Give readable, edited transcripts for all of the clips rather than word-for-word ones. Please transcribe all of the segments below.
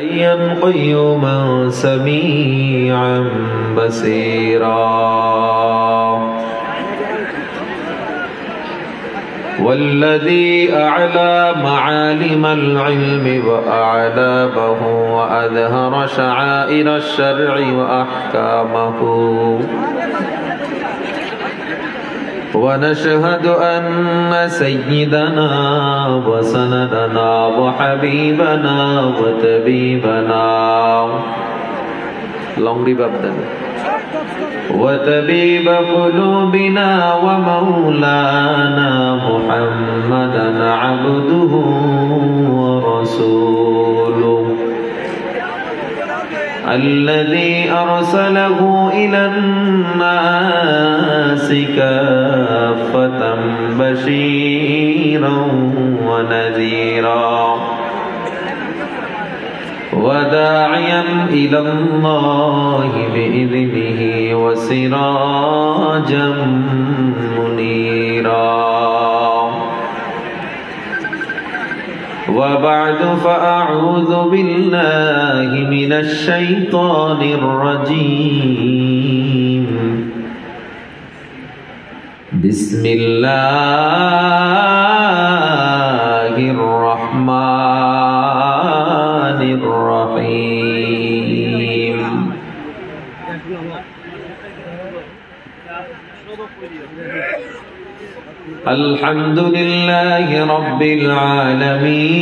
حيا قيوما سميعا بصيرا والذي أعلى معالم العلم وأعلامه وأظهر شعائر الشرع وأحكامه ونشهد أن سيدنا وسندنا وحبيبنا وطبيبنا وطبيب قلوبنا ومولانا محمدا عبده ورسوله الذي أرسله إلى الناس كافة بشيرا ونذيرا وداعيا إلى الله بإذنه وسراجا منيرا وبعد فأعوذ بالله من الشيطان الرجيم بسم الله الرحمن الرحيم الحمد لله رب العالمين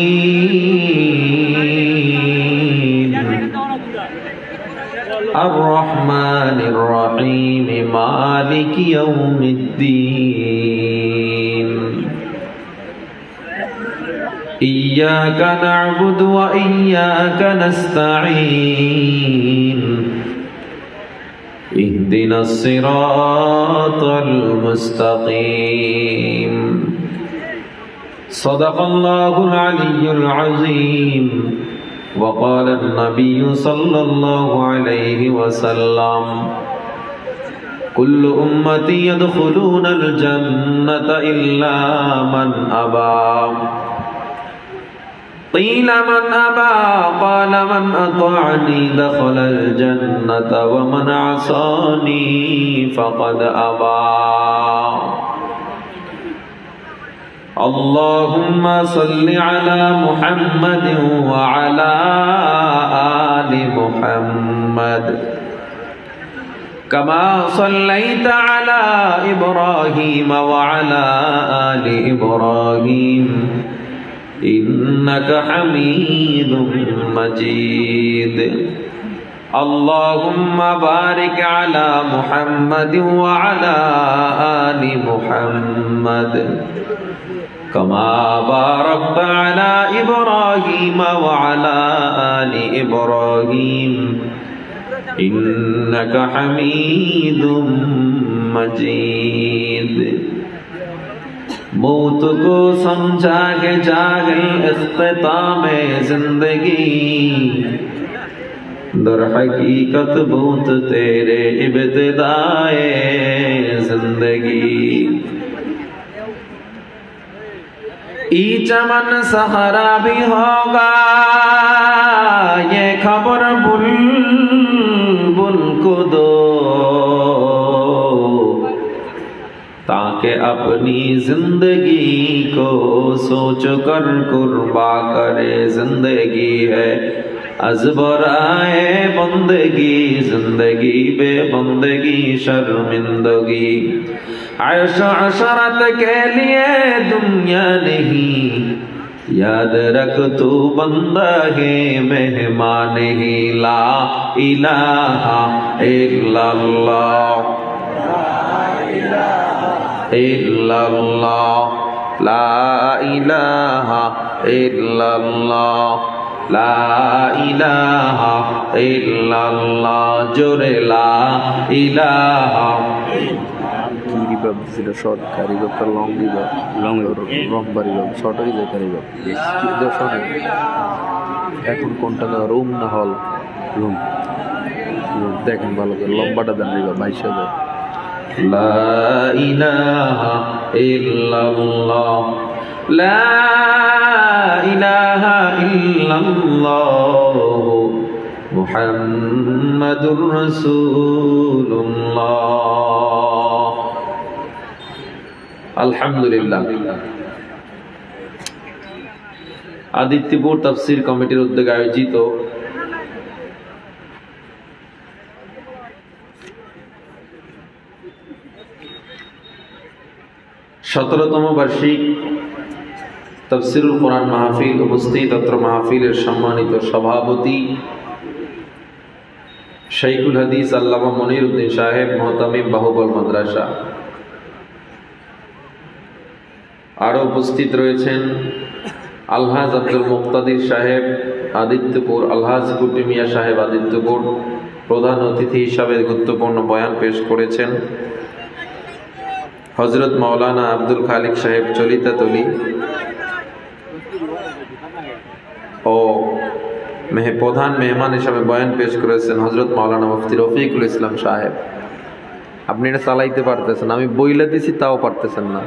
الرحمن الرحيم مالك يوم الدين إياك نعبد وإياك نستعين اهدنا الصراط المستقيم صدق الله العلي العظيم وقال النبي صلى الله عليه وسلم كل أمتي يدخلون الجنة إلا من أبى قيل من أبى قال من أطاعني دخل الجنة ومن عصاني فقد أبى اللهم صل على محمد وعلى آل محمد كما صليت على إبراهيم وعلى آل إبراهيم إنك حميد مجيد اللهم بارك على محمد وعلى آل محمد كما باركت على إبراهيم وعلى آل إبراهيم إنك حميد مجيد मौत को समझा के जागल इख्तिताम जिंदगी दर हकीकत मौत तेरे इब्तिदाए जिंदगी ई चमन सहरा भी होगा ये खबर बुलबुल को दो ताकि अपनी जिंदगी को सोच कर कुर्बा करे जिंदगी है अज़बराए बंदगी जिंदगी बे बंदगी शर्मिंदगी आयश अशरत के लिए दुनिया नहीं याद रख तू बंदा है मेहमान ही ला इलाहा इल्लल्लाह इल्लल्लाह ला इलाहा इल्लल्लाह ला इलाहा इल्लल्लाह जोरे ला इलाहा রিভাব দিছিল শর্ট রিভাবটা লং দিব লং রম্বা রিভাব শর্ট হয়ে যায় রিভাব শর্ট এখন কোনটা রুম না হল রুম দেখেন ভালো করে লম্বাটা দেন রিভাব 22,000 لا إله إلا الله لا إله إلا الله মুহাম্মাদুর রাসূলুল্লাহ। আলহামদুলিল্লাহ। আদিত্যপুর তাফসীর কমিটির উদ্যোগে আয়োজিত সতেরোতম বার্ষিক তাফসীরুল কোরআন মাহফিল উপস্থিত অত্র মাহফিলের সম্মানিত সভাপতি শাইখুল হাদিস আল্লামা মনির উদ্দিন সাহেব মুহতামিম বাহুবল মাদ্রাসা, আরো উপস্থিত রয়েছেন আলহাজ আব্দুল মুক্তাদির সাহেব আদিত্যপুর, আলহাজ গুড্ডি মিয়া সাহেব আদিত্যপুর। প্রধান অতিথি হিসাবে গুরুত্বপূর্ণ বয়ান পেশ করেছেন হযরত মাওলানা আব্দুল খালিক সাহেব চলিতাতলি ও প্রধান মেহমান হিসাবে বয়ান পেশ করেছেন হযরত মাওলানা মুফতি রফিকুল ইসলাম সাহেব। আপনি এটা চালাইতে পারতেছেন, আমি বইলা দিছি তাও পারতেছেন না।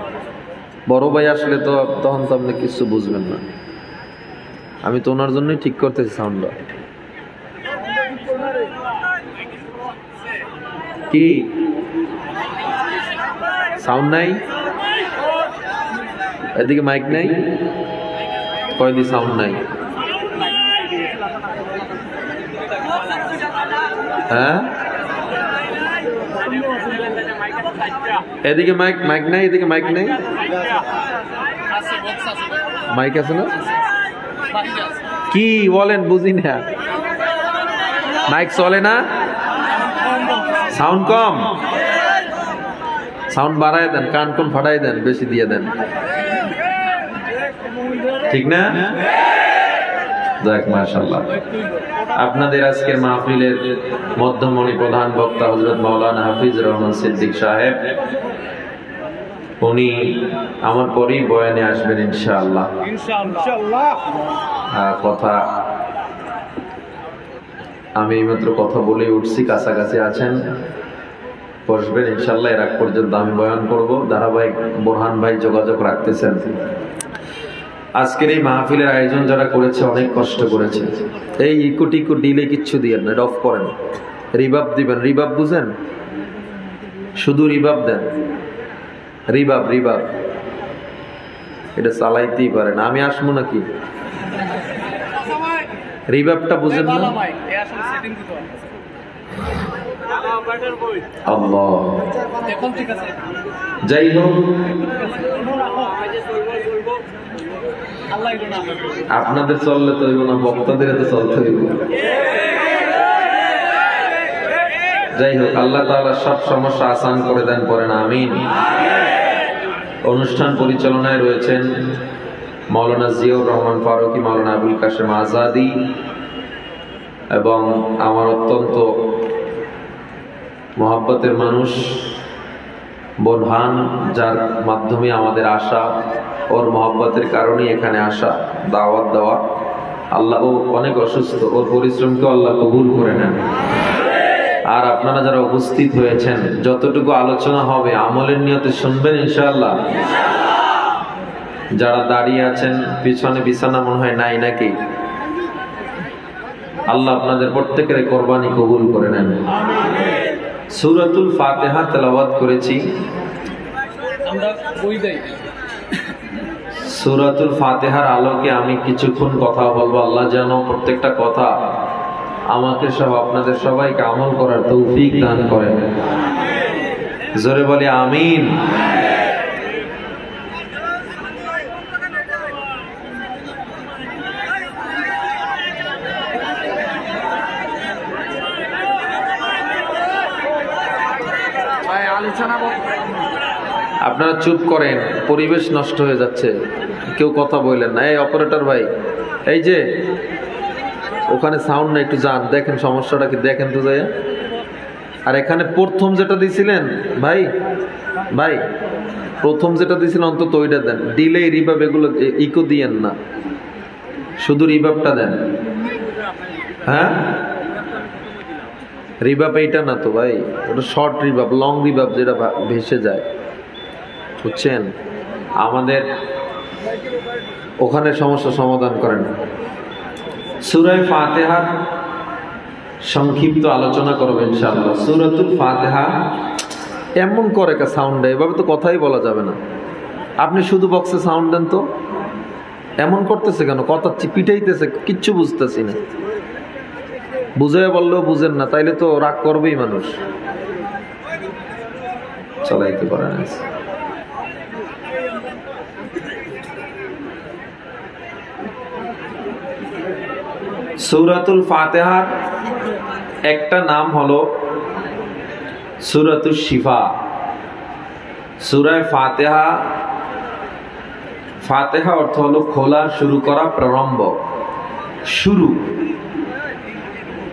বড় ভাই আসলে তো তখন তো আপনি কিছু বুঝবেন না। আমি তো ওনার জন্যই ঠিক করতেছি সাউন্ডটা। কি সাউন্ড নাই? এদিকে মাইক নাই? কয়দি সাউন্ড নাই? হ্যাঁ, এদিকে মাইক নাই, এদিকে মাইক নাই। মাইক আছে না? কি বলেন বুঝি না। মাইক চলে না? সাউন্ড কম? সাউন্ড বাড়ায় দেন, কান কোন ফাটাই দেন, বেশি দিয়ে দেন, ঠিক না? যাক, মাশাআল্লাহ। আপনাদের আজকের মাহফিলের মধ্যমণি প্রধান বক্তা হযরত মাওলানা হাফিজ রহমান সিদ্দিক সাহেব, উনি আমার পরেই বয়ানে আসবেন ইনশাআল্লাহ। কথা আমি এইমাত্র কথা বলে উঠছি, কাছাকাছি আছেন, বসবেন ইনশাআল্লাহ। এর আগ পর্যন্ত আমি বয়ান করব। ধারাবাহিক বোরহান ভাই যোগাযোগ রাখতেছেন। আজকের এই মাহফিলের আয়োজন যারা করেছে অনেক কষ্ট করেছে। এই ইকো ডিলে কিচ্ছু দিয়েন না, অফ করেন। রিভাব দিবেন, রিভাব বুঝেন? শুধু রিভাব দেন, রিভাব এটা চালাইতেই পারেন। আমি আসবো নাকি? রিভাবটা বুঝেন না? আল্লাহ, যাই হোক, আপনাদের চললে তো হইব না, বক্তাদের তো চলতে হইব। যাই হোক, আল্লাহ তাআলা সব সমস্যা আসান করে দেন, পড়েন আমিন। অনুষ্ঠান পরিচালনায় রয়েছেন মাওলানা জিয়াউর রহমান ফারুকী, মাওলানা আবুল কাশেম আজাদি এবং আমার অত্যন্ত মহব্বতের মানুষ বোরহান, যার মাধ্যমে আমাদের আসা, ওর মহব্বতের কারণেই এখানে আসা, দাওয়াত দেওয়া। আল্লাহ, ও অনেক অসুস্থ, ওর পরিশ্রমকে আল্লাহ কবুল করে নেন। আর আপনারা যারা উপস্থিত হয়েছেন, যতটুকু আলোচনা হবে আমলের নিয়তে শুনবেন ইনশাআল্লাহ। যারা দাঁড়িয়ে আছেন পিছনে, বিছানা মনে হয় নাই নাকি? আল্লাহ আপনাদের প্রত্যেকের কোরবানি কবুল করে নেন। সূরাতুল ফাতিহা তেলাওয়াত করেছি। সূরাতুল ফাতিহার আলোকে আমি কিছুক্ষণ কথা বলবো। আল্লাহ যেন প্রত্যেকটা কথা আমাকে সহ আপনাদের সবাইকে আমল করার তৌফিক দান করেন। জোরে বলি আমিন। আপনারা চুপ করেন, পরিবেশ নষ্ট হয়ে যাচ্ছে, কেউ কথা বললেন না। এই অপারেটর ভাই, এই যে ওখানে সাউন্ড না, একটু যান, দেখেন সমস্যাটা কি, দেখেন তো যাই। আর এখানে প্রথম যেটা দিছিলেন ভাই, প্রথম যেটা দিছিলেন অন্তত ওইটা দেন। ডিলে, রিভাব এগুলো ইকো দিয়েন না, শুধু রিভাবটা দেন। হ্যাঁ, রিভাব এইটা না তো ভাই, ওটা শর্ট রিভাব, লং রিভাব যেটা ভেসে যায়, বুঝছেন? আমাদের ওখানে সমস্যা সমাধান করেন। সূরা ফাতিহার সংক্ষিপ্ত আলোচনা করবো ইনশাআল্লাহ। সূরাতুল ফাতিহা এমন করে একটা সাউন্ড দেয়, এভাবে তো কথাই বলা যাবে না। আপনি শুধু বক্সে সাউন্ড দেন তো, এমন করতেছে কেন? কথা পিটাইতেছে, কিচ্ছু বুঝতেছি না। বুঝে বললেও বুঝেন না, তাইলে তো রাগ করবেই মানুষ। চলাইতে পারে না। সূরাতুল ফাতিহার একটা নাম হলো সূরাতুশ শিফা। সূরা ফাতিহা, ফাতিহা অর্থ হলো খোলা, শুরু করা, প্রারম্ভ, শুরু।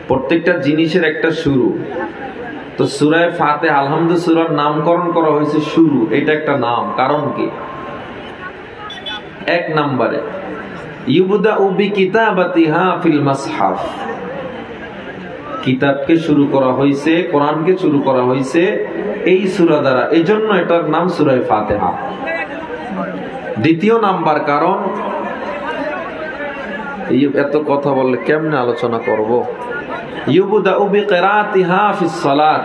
প্রত্যেকটা জিনিসের একটা শুরু। তো সূরা ফাতিহা আলহামদুলিল্লাহ সূরার নামকরণ করা হয়েছে শুরু, এটা একটা নাম। কারণ কি? এক নম্বরে ইউবদাউ বিকিতাবাতিহা ফিল মাসহাফ, কিতাবকে শুরু করা হয়েছে, কোরআনকে শুরু করা হয়েছে এই সূরা দ্বারা, এজন্য এটার নাম সূরা ফাতিহা। দ্বিতীয় নাম্বার কারণ, এত কথা বললে কেমনে আলোচনা করব? ইউবদাউ বিকিরাতিহা ফিস সালাত,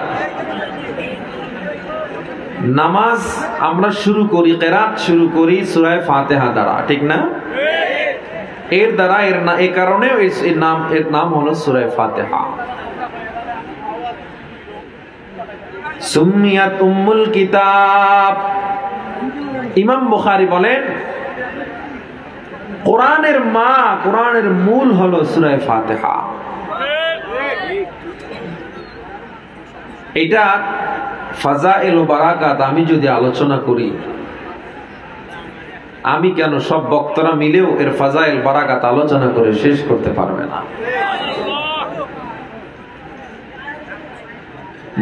নামাজ আমরা শুরু করি, কিরাত শুরু করি সূরা ফাতিহা দ্বারা, ঠিক না? এর দ্বারা এই কারণে এর নাম হলো সূরা ফাতিহা। সুম্মিয়াত উম্মুল কিতাব, ইমাম বুখারী বলেন কোরআনের মা, কোরআনের মূল হলো সূরা ফাতিহা। এটা ফাজাইল ও বারাকাত আমি যদি আলোচনা করি, আমি কেন সব বক্তারা মিলেও এর ফাজাইল বারাকাত আলোচনা করে শেষ করতে পারবে না।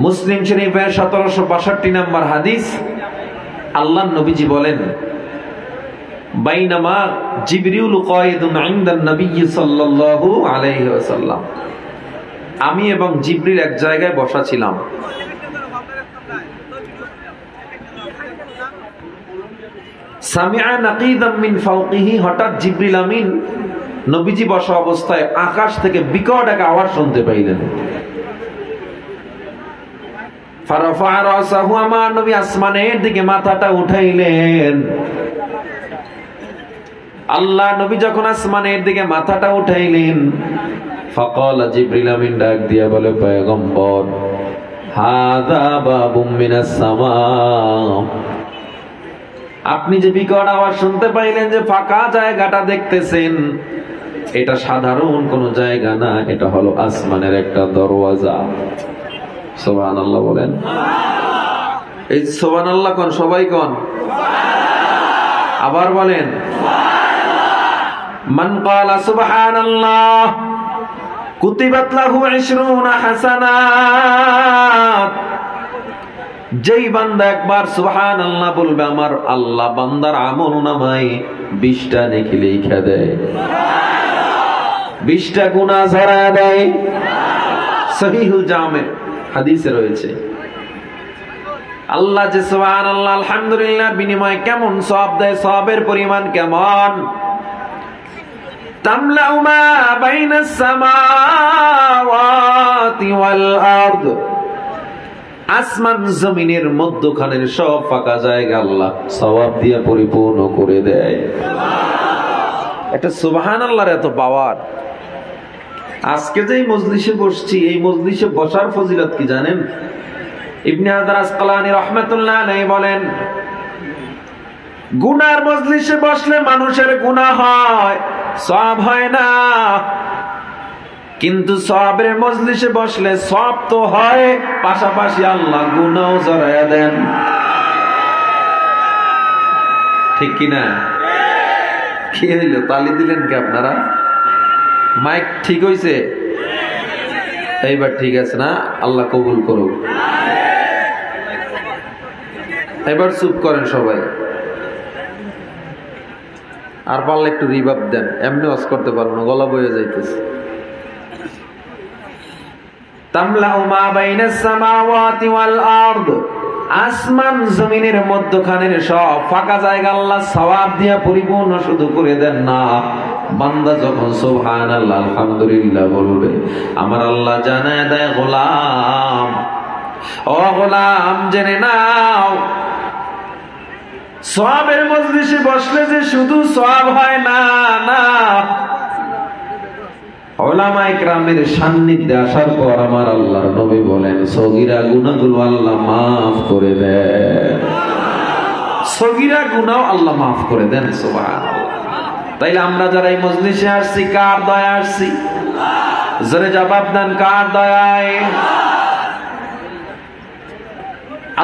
মুসলিম শরীফের 1762 নম্বর হাদিস, আল্লাহর নবীজি বলেন, বাইনামা জিবরিল কায়দুন ইনদান নবী সাল্লাল্লাহু আলাইহি ওয়াসাল্লাম, আমি এবং জিবরিল এক জায়গায় বসা ছিলাম। সামিআ নাকিদাম মিন ফাওকিহি, হঠাৎ জিবরিল আমিন নবীজি বসা অবস্থায় আকাশ থেকে বিকট এক আওয়াজ শুনতে পাইলেন। ফারাফা রাসাহু, আমার নবী আসমানের দিকে মাথাটা উঠাইলেন। আল্লাহ নবী যখন আসমানের দিকে মাথাটা উঠাইলেন, ফাকালা, জিবরিল আমিন ডাক দিয়া বলে, পয়গম্বর, হাযা বাবুম মিনাস সামা, আপনি যে বিকট আওয়াজ শুনতে পাইলেন, যে ফাঁকা জায়গাটা দেখতেছেন, এটা সাধারণ কোন জায়গা না, এটা হলো আসমানের একটা দরওয়াজা। সুবহানাল্লাহ বলেন। এই সুবহানাল্লাহ কোন, সবাই কোন, আবার বলেন। মান ক্বালা সুবহানাল্লাহ কুতিবাত লাহু 20 হাসানাত, যেই বান্দা একবার সুবহানাল্লাহ বলবে, আমার আল্লাহ বান্দার আমলনামায় 20টা নেকি লিখে দেয়, 20টা গুনাহ ঝরায় দেয়। সহিহুল জামে হাদিসে রয়েছে। আল্লাহ যে সুবহানাল্লাহ আলহামদুলিল্লাহ বিনিময়ে কেমন সওয়াব দেয়, সওয়াবের পরিমাণ কেমন। তামলাউ মা বাইনাস সামাওয়াতি ওয়াল আরদ, আসমান জমিনের মধ্যখানের সব ফাঁকা জায়গা আল্লাহ সওয়াব দিয়ে পরিপূর্ণ করে দেয়। এটা সুবহানাল্লাহর এত পাওয়ার। আজকে যে মজলিসে বসছি, এই মজলিসে বসার ফজিলত কি জানেন? ইবনে হাজার আসকালানী রাহমাতুল্লাহ আলাইহি বলেন, গুনার মজলিসে বসলে মানুষের গুনাহ হয়, সওয়াব হয় না, কিন্তু সওয়াবের মজলিসে বসলে সওয়াব তো হয়, পাশাপাশি আল্লাহ গুনাহও ঝরায়া দেন। ঠিক কি না? কি হইল, তালি দিলেন কি আপনারা? মাইক ঠিক হইছে? এইবার ঠিক আছে না? আল্লাহ কবুল করুক। এবার চুপ করেন সবাই, আর পারলে একটু রিভাব দেন, এমনি ওয়াজ করতে পারবো না, গলা বয়ে যাইতেছে। তামলাউ মা বাইনাস সামাওয়াতি ওয়াল আরদ, আসমান জমিনের মধ্যখানের সব ফাঁকা জায়গা আল্লাহ সওয়াব দিয়া পরিপূর্ণ শুধু করে দেন না, বান্দা যখন সুবহানাল্লাহ আলহামদুলিল্লাহ বলবে, আমার আল্লাহ জানায় দেয়, গোলাম, ও গোলাম, জেনে নাও সওয়াবের মজলিসে বসলে যে শুধু সওয়াব হয় না, না, উলামায়ে কেরামের সান্নিধ্যে আসার পর আমার আল্লাহর নবী বলেন, সগীরা গুনাহগুলো আল্লাহ মাফ করে দেন, সগীরা গুনাহ আল্লাহ মাফ করে দেন। সুবহানাল্লাহ। তাইলে আমরা যারা এই মজলিসে আসছি, কার দয়া আসছি? জোরে জবাব দেন, কার দয়ায়?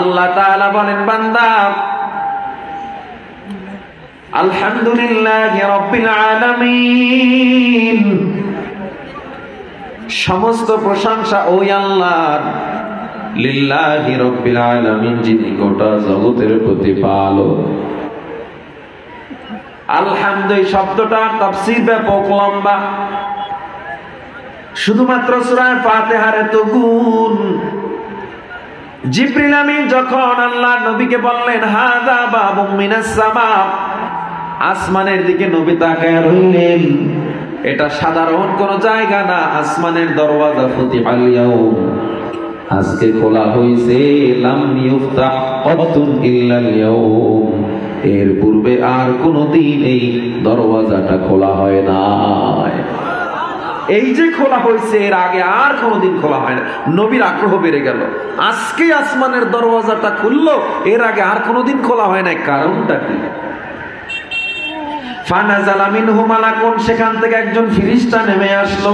আল্লাহ তাআলা বলেন, বান্দা আলহামদুলিল্লাহি রাব্বিল আলামিন, সমস্ত প্রশংসা ওই আল্লাহর, লিল্লাহি রাব্বিল আলামিন, যিনি গোটা জগতের প্রতিপালক। আলহামদু শব্দটা তাফসীর ব্যাপক লম্বা, শুধুমাত্র সূরা ফাতিহার এত গুণ। জিবরিল আমিন যখন আল্লাহর নবীকে বললেন, হাযা বাবুম মিনাস সামা, আসমানের দিকে নবী তাকায় রইলেন, এটা সাধারণ কোন জায়গা না, আসমানের দরওয়াজা ফুতিহাল ইয়াউম, আজকে খোলা হইছে, লাম ইফতাহ কাতুন ইল্লাল ইয়াউম, এর পূর্বে আর কোনদিন এই দরওয়াজাটা খোলা হয় নাই। এই যে খোলা হয়েছে, এর আগে আর কোনদিন খোলা হয় না। নবীর আগ্রহ বেড়ে গেল, আজকে আসমানের দরওয়াজাটা খুললো, এর আগে আর কোনদিন খোলা হয় নাই, কারণটা কি? ফানাজালা মিনহু মালাকুন, সেখান থেকে একজন ফেরেশতা নেমে আসলো,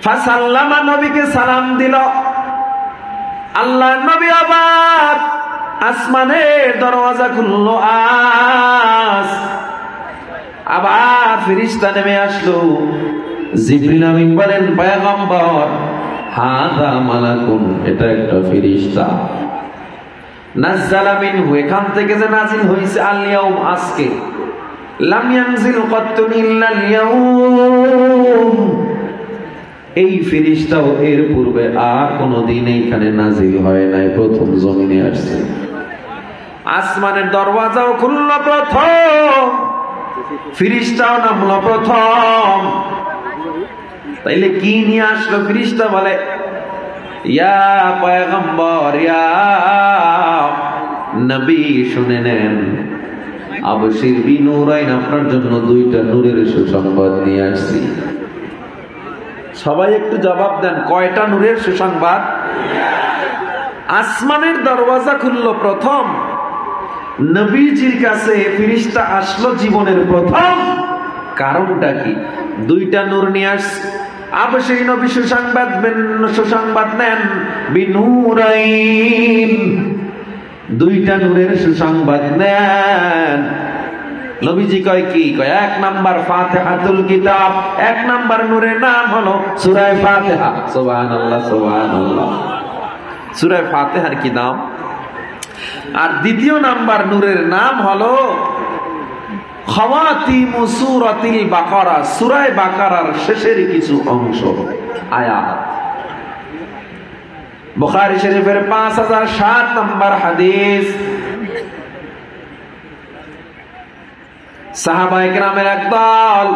ফাসাল্লামা, নবীকে সালাম দিল। আল্লাহর নবী আবার আসমানের দরওয়াজা খুললো, আবার ফেরেশতা নেমে আসলো। জিবরিল আমিন বলেন, পয়গম্বর, হাযা মালাকুন, এটা একটা ফেরেশতা, নাযালা মিনহু, এখান থেকে যে নাজিল হইছে, আল ইয়াউম, আজকে, লাম ইয়ানজিল কাতুন ইল্লাল ইয়াউম, এই ফেরেশতাও এর পূর্বে আর কোনদিন এইখানে নাজিল হয় নাই, প্রথম জমিনে আসছে। আসমানের দরওয়াজাও খুললো প্রথম, ফেরেশতাও নামলো প্রথম। তাইলে কি নিয়ে আসলো ফেরেশতা? বলে, ইয়া পয়গম্বর, ইয়া নবী, শুনে নেন, আবশির বিনুরাইন, আপনার জন্য দুইটা নূরের সুসংবাদ নিয়ে আসছি। সবাই একটু জবাব দেন, কয়টা নূরের সুসংবাদ? আসমানের দরওয়াজা খুললো প্রথম, নবীজির কাছে ফেরেশতা আসলো জীবনের প্রথম, কারণটা কি? দুইটা নূর নিয়ে আসছে। আবশ্যই নবী সুসংবাদ নেন, বিনুরাইন, দুইটা নূরের সুসংবাদ নেন। নবীজি কয় কি? কয় এক নাম্বার ফাতিহাতুল কিতাব, এক নাম্বার নূরের নাম হলো সূরা ফাতিহা। সুবহানাল্লাহ, সুবহানাল্লাহ। সূরা ফাতিহার কি নাম? আর দ্বিতীয় নাম্বার নূরের নাম হলো খাওয়াতিমু সূরাতিল বাকারা, সূরা বাকারার শেষের কিছু অংশ, আয়াত। বুখারী শরীফের 5007 নম্বর হাদিস, সাহাবায়ে কেরামের একদল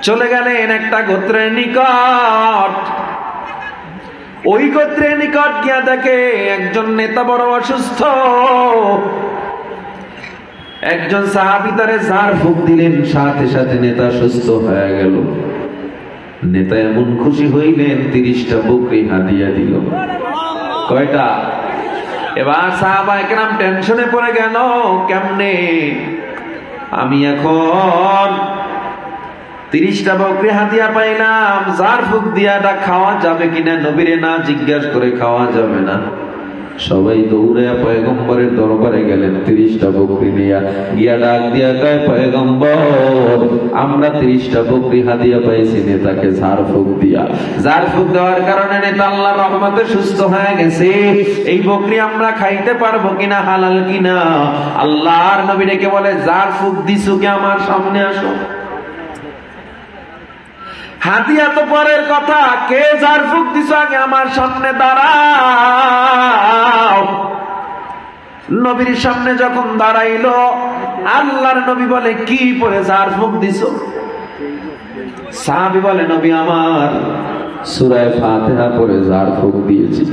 চলে গেলেন একটা গোত্রের নিকট। ওই গোত্রের নিকট গিয়া দেখে একজন নেতা বড় অসুস্থ। একজন সাহাবী তারে ঝাড় ফুঁক দিলেন, সাথে সাথে নেতা সুস্থ হয়ে গেল। নেতা এমন খুশি হইলেন, 30টা বকরি হাদিয়া দিল। কয়টা? এবার সাহাবায়ে কেরাম টেনশনে পড়ে গেল, কেমনে আমি এখন 30টা বকরি হাদিয়া পাইলাম, ঝাড় ফুঁক দিয়াটা খাওয়া যাবে কিনা? নবীরে না জিজ্ঞাসা করে খাওয়া যাবে না। সবাই দৌড়ে পয়গম্বরের দরবারে গেলেন, 30টা বকরি নিয়া গিয়া ডাক দিয়া কয়, পয়গম্বর, আমরা 30টা বকরি হাদিয়া পাইছি নেতাকে ঝাড় ফুঁক দিয়া। ঝাড় ফুঁক দেওয়ার কারণে নেতা আল্লাহর রহমতে সুস্থ হয়ে গেছে। এই বকরি আমরা খাইতে পারবো কিনা, হালাল কিনা? আল্লাহর নবী ডেকে বলে, ঝাড় ফুঁক দিছো কি? আমার সামনে আসো। হাদিয়া তো পরের কথা, কে ঝাড় ফুঁক দিছো আগে আমার সামনে দাঁড়াও। নবীর সামনে যখন দাঁড়াইলো, আল্লাহর নবী বলে, কি পরে ঝাড় ফুঁক দিছো? সাহাবী বলে, নবী আমার সূরা ফাতিহা পরে ঝাড় ফুঁক দিয়েছি।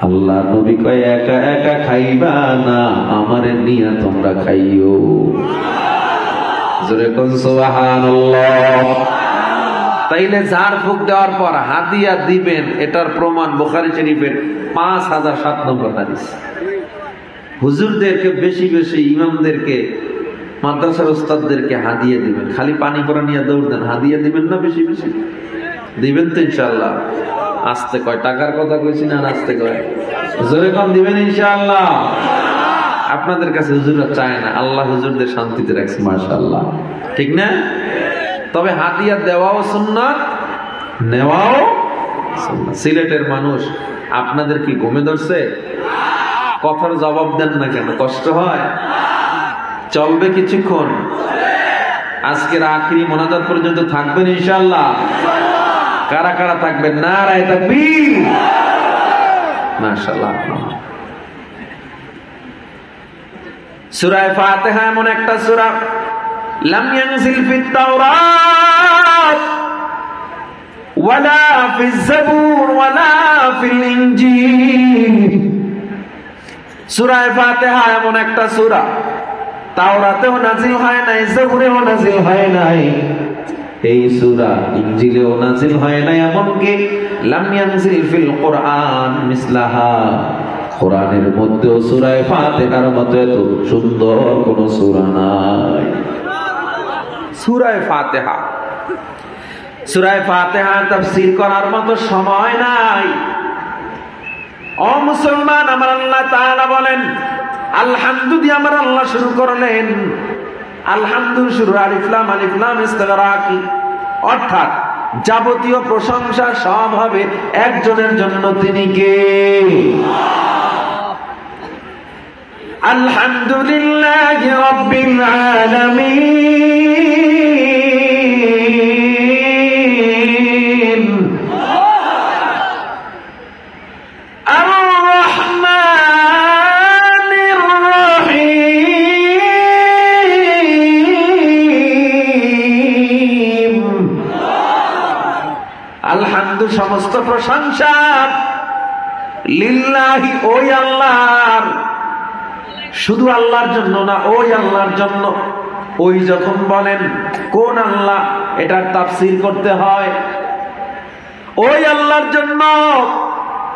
আল্লাহ নবী কয়, একা একা খাইবা না, আমারে নিয়া তোমরা খাইও। জোরে কোন সুবহানাল্লাহ। তাইলে ঝাড় ফুঁক দেওয়ার পর হাদিয়া দিবেন, এটার প্রমাণ বুখারী শরীফের 5007 নম্বর হাদিস। হুজুরদেরকে বেশি বেশি, ইমামদেরকে, মাদ্রাসার ওস্তাদদেরকে হাদিয়া দিবেন। খালি পানি পড়া নিয়ে দৌড় দেন, হাদিয়া দিবেন না বেশি বেশি? দিবেন তো ইনশাআল্লাহ? আস্তে কয়, টাকার কথা কইছি না, আস্তে কয়, জোরে কম দিবেন ইনশাআল্লাহ। আপনাদের কাছে হুজুররা চায় না, আল্লাহ হুজুরদের শান্তিতে রাখছে, মাশাআল্লাহ, ঠিক না? তবে হাদিয়া দেওয়াও সুন্নাত, নেওয়াও সুন্নাত। সিলেটের মানুষ, আপনাদের কি ঘুমে ধরছে? কথার জবাব দেন না কেন? কষ্ট হয়? চলবে কিছুক্ষণ? আজকের আখিরি মোনাজাত পর্যন্ত থাকবেন ইনশাআল্লাহ? কারা কারা থাকবেন? নারায়ে তাকবীর, মাশাআল্লাহ। সূরা ফাতিহা এমন একটা সূরা, লাম ইয়ানজিল ফিত তাওরাত ওয়ালা ফিজ জাবুর ওয়ালা ফিল ইনজিল। সূরা ফাতিহা এমন একটা সূরা, তাওরাতেও নাজিল হয় নাই, জাবুরেও নাজিল হয় নাই, এই সূরা ইনজিলেও নাজিল হয় নাই, এমনকি লাম ইয়ানজিল ফিল কুরআন মিসলাহা, কোরআনের মধ্যেও সূরা ফাতিহার মতো এত সুন্দর কোন সূরা নাই। সূরা ফাতিহা, সূরা ফাতিহা তাফসীর করার মতো সময় নাই। ও মুসলমান, আমার আল্লাহ তাআলা বলেন, আলহামদু দিয়ে আমার আল্লাহ শুরু করলেন। আলহামদু শুরু আলিফ লাম ইস্তিগরাকি, অর্থাৎ যাবতীয় প্রশংসা সব হবে একজনের জন্য, তিনি কে? আলহামদুলিল্লাহি রাব্বিল আলামিন, আর-রহমানির রহিম। আলহামদু সমস্ত প্রশংসা লিল্লাহি, ওই আল্লাহর, শুধু আল্লাহর জন্য না, ওই আল্লাহর জন্য। ওই যখন বলেন কোন আল্লাহ, এটার তাফসীর করতে হয়। ওই আল্লাহর জন্য,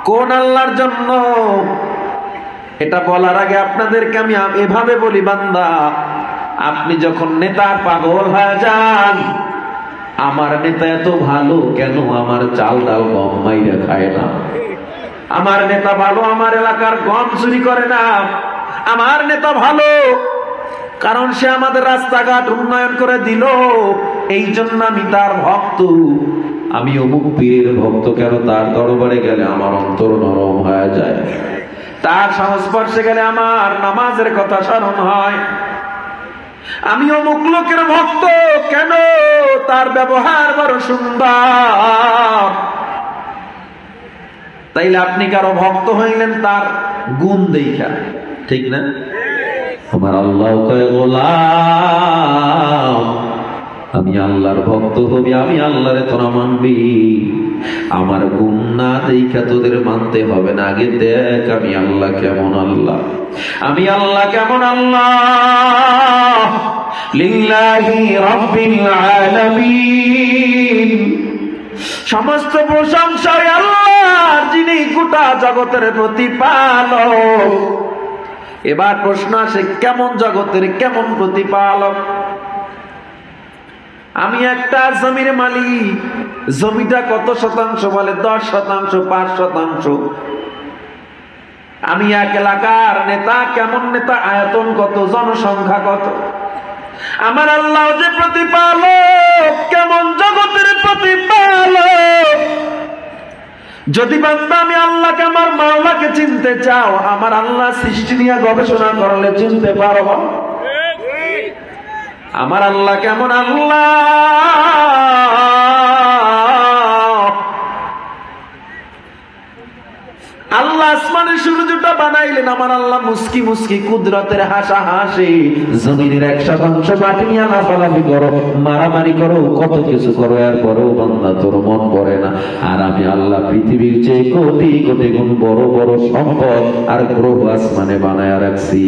কোন আল্লাহর জন্য, এটা বলার আগে আপনাদেরকে আমি এভাবে বলি, বান্দা, আপনি যখন নেতার পাগল হয়ে যান, আমার নেতা এত ভালো কেন আমার চাল ডাল গম মাইরা খায় না? আমার নেতা ভালো, আমার এলাকার গম চুরি করে না। আমার নেতা ভালো কারণ সে আমাদের রাস্তাঘাট উন্নয়ন করে দিল, এই জন্য আমি তার ভক্ত। আমি অমুক পীরের ভক্ত কেন? তার দরবারে গেলে আমার অন্তর নরম হয়ে যায়, তার সংস্পর্শে গেলে আমার নামাজের কথা স্মরণ হয়। আমি অমুক লোকের ভক্ত কেন? তার ব্যবহার বড় সুন্দর। তাইলে আপনি কারো ভক্ত হইলেন তার গুণ দেখা, ঠিক না? আমার আল্লাহ কয়, গোলাম, আমি আল্লাহর ভক্ত হবি, আমি আল্লাহরে তোরা মানবি, আমার গুণ না দেখা তোদের মানতে হবে না। আগে দেখ আমি আল্লাহ কেমন আল্লাহ, আমি আল্লাহ কেমন আল্লাহ। লিল্লাহি রাব্বিল আলামিন, সমস্ত প্রশংসা আল্লাহর, যিনি গোটা জগতের প্রতিপালক। এবার প্রশ্ন আসে, কেমন জগতের, কেমন প্রতিপালক? আমি একটা জমির মালিক, জমিটা কত শতাংশ? বলে 10%, 5%। আমি এক এলাকার নেতা, কেমন নেতা? আয়তন কত, জনসংখ্যা কত? আমার আল্লাহ যে প্রতিপালক, কেমন জগতের প্রতিপালক। যদি বান্দা আমি আল্লাহকে, আমার মাওলাকে চিনতে চাও, আমার আল্লাহ সৃষ্টি নিয়ে গবেষণা করলে চিনতে পারব আমার আল্লাহ কেমন আল্লাহ। আল্লাহ আসমানের সূর্যটা বানাইলেন, আমার আল্লাহ মুস্কি মুস্কি কুদরতের হাসা হাসি, জমিনের 1% মাটি নিয়ে লাফালাফি করো, মারামারি করো, কত কিছু করো, এরপরেও বান্দা তোর মন ভরে না। আর আমি আল্লাহ পৃথিবীর চেয়ে কোটি কোটি গুণ বড় বড় সম্পদ আর গ্রহ আসমানে বানায় রাখছি,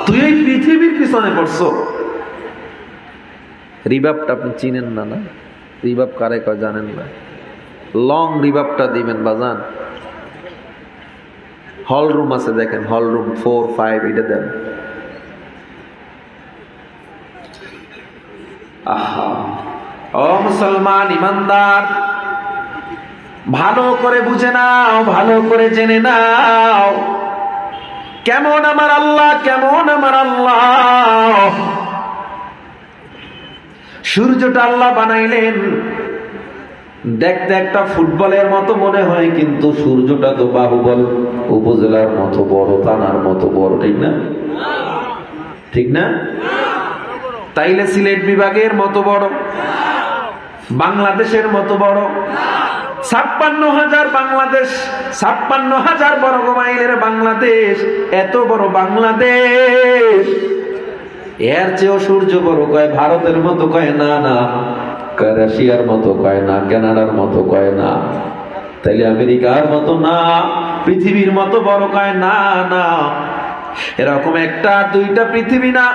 তুই এই পৃথিবীর পিছনে পড়ছো। রিবাবটা আপনি চিনেন না? না, রিবাব কারে কয় জানেন না? লং রিবাবটা দিবেন বাজান। হল রুম আছে, দেখেন হল রুম 4, 5 এটা দেন। আহা, ও মুসলমান ইমানদার, ভালো করে বুঝে নাও, ভালো করে জেনে নাও কেমন আমার আল্লাহ, কেমন আমার আল্লাহ। সূর্যটা আল্লাহ বানাইলেন, দেখতে একটা ফুটবলের মতো মনে হয়, কিন্তু সূর্যটা তো বাহুবল উপজেলার মতো বড়, থানার মতো বড়, ঠিক না? ঠিক না? তাইলে সিলেট বিভাগের মতো বড়, বাংলাদেশের মতো বড়, 56,000 বাংলাদেশ, 56,000 বর্গ মাইলের বাংলাদেশ, এত বড় বাংলাদেশ, এর চেয়েও সূর্য বড় কয়, ভারতের মতো কয় না, না রাশিয়ার মতো কয় না, কানাডার মতো কয় না, তাইলে আমেরিকার মতো না, পৃথিবীর মতো বড় কয় না, না। এরকম একটা দুইটা পৃথিবী না,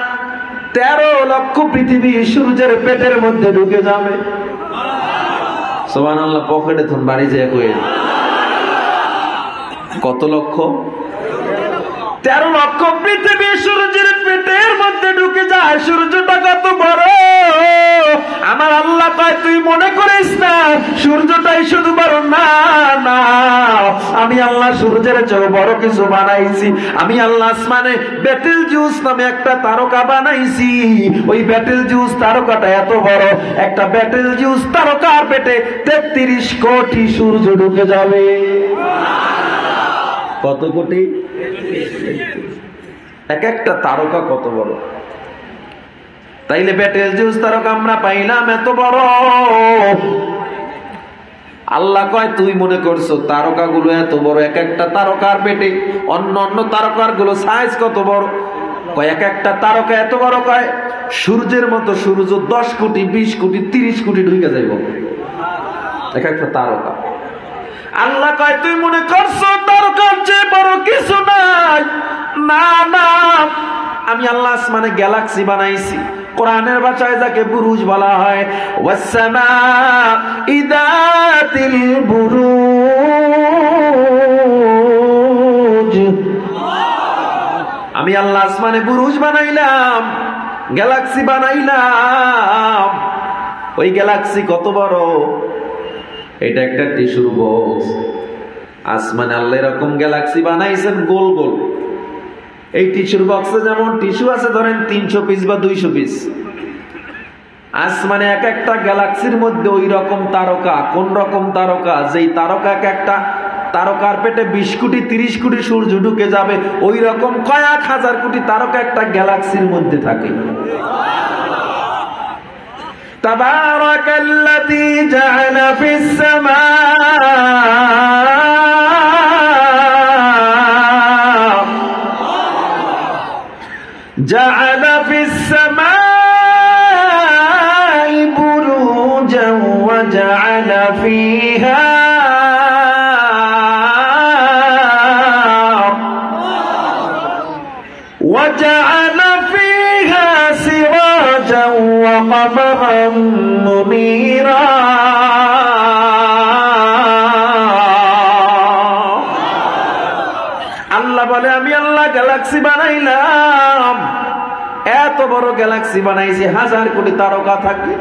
13 লক্ষ পৃথিবী সূর্যের পেটের মধ্যে ঢুকে যাবে। সুবহানাল্লাহ, পকেটে থন বাড়ি যায় কই, কত লক্ষ? 13 লক্ষ পৃথিবী সূর্যের পেটের মধ্যে ঢুকে যায়। সূর্যটা কত বড়, আমার আল্লাহ কয় তুই মনে করিস না সূর্যটাই শুধু বড়, না, না, আমি আল্লাহ সূর্যের চেয়ে বড় কিছু বানাইছি। আমি আল্লাহ আসমানে বেটেল জুস নামে একটা তারকা বানাইছি। ওই বেটেল জুস তারকাটা এত বড়, একটা বেটেল জুস তারকার পেটে 33 কোটি সূর্য ঢুকে যাবে। কত কোটি? এক একটা তারকা কত বড়। তাইলে বেটেল জুস তারকা আমরা পাইলাম এত বড়। আল্লাহ কয় তুই মনে করছো তারকা গুলো এত বড়, এক একটা তারকার পেটে অন্য অন্য তারকার গুলো সাইজ কত বড়? কয় এক একটা তারকা এত বড়, কয় সূর্যের মতো সূর্য 10 কোটি 20 কোটি 30 কোটি ঢুকে যাইব এক একটা তারকা। আল্লাহ কয় তুই মনে করছো তারকার চেয়ে বড় কিছু নাই, না, না, আমি আল্লাহ আসমানে গ্যালাক্সি বানাইছি। কোরআনের ভাষায় যাকে বুরুজ বলা হয়, ওয়াসসামা'i যাতিল বুরুজ, আমি আল্লাহ আসমানে বুরুজ বানাইলাম, গ্যালাক্সি বানাইলাম। ওই গ্যালাক্সি কত বড়? এটা একটা টিস্যুর বক্স। আসমানে আল্লাহ এরকম গ্যালাক্সি বানাইছেন গোল গোল। এই টিস্যুর বক্সে যেমন টিস্যু আছে ধরেন 300 পিস বা 200 পিস, আসমানে এক একটা গ্যালাক্সির মধ্যে ওই রকম তারকা। কোন রকম তারকা? যেই তারকা এক একটা তারকার পেটে 20 কোটি 30 কোটি সূর্য ঢুকে যাবে, ওই রকম কয়েক হাজার কোটি তারকা একটা গ্যালাক্সির মধ্যে থাকে। তাবারাকাল্লাযী জাআলা ফিস সামাই বুরুজান ওয়া জাআলা ফিহা সিরাজান ওয়া কমারান মুনীরা। আল্লাহ বলে আমি আল্লাহ গ্যালাক্সি বানাইলাম, এত বড় গ্যালাক্সি বানাইছি, 1000 কোটি তারকা থাকে।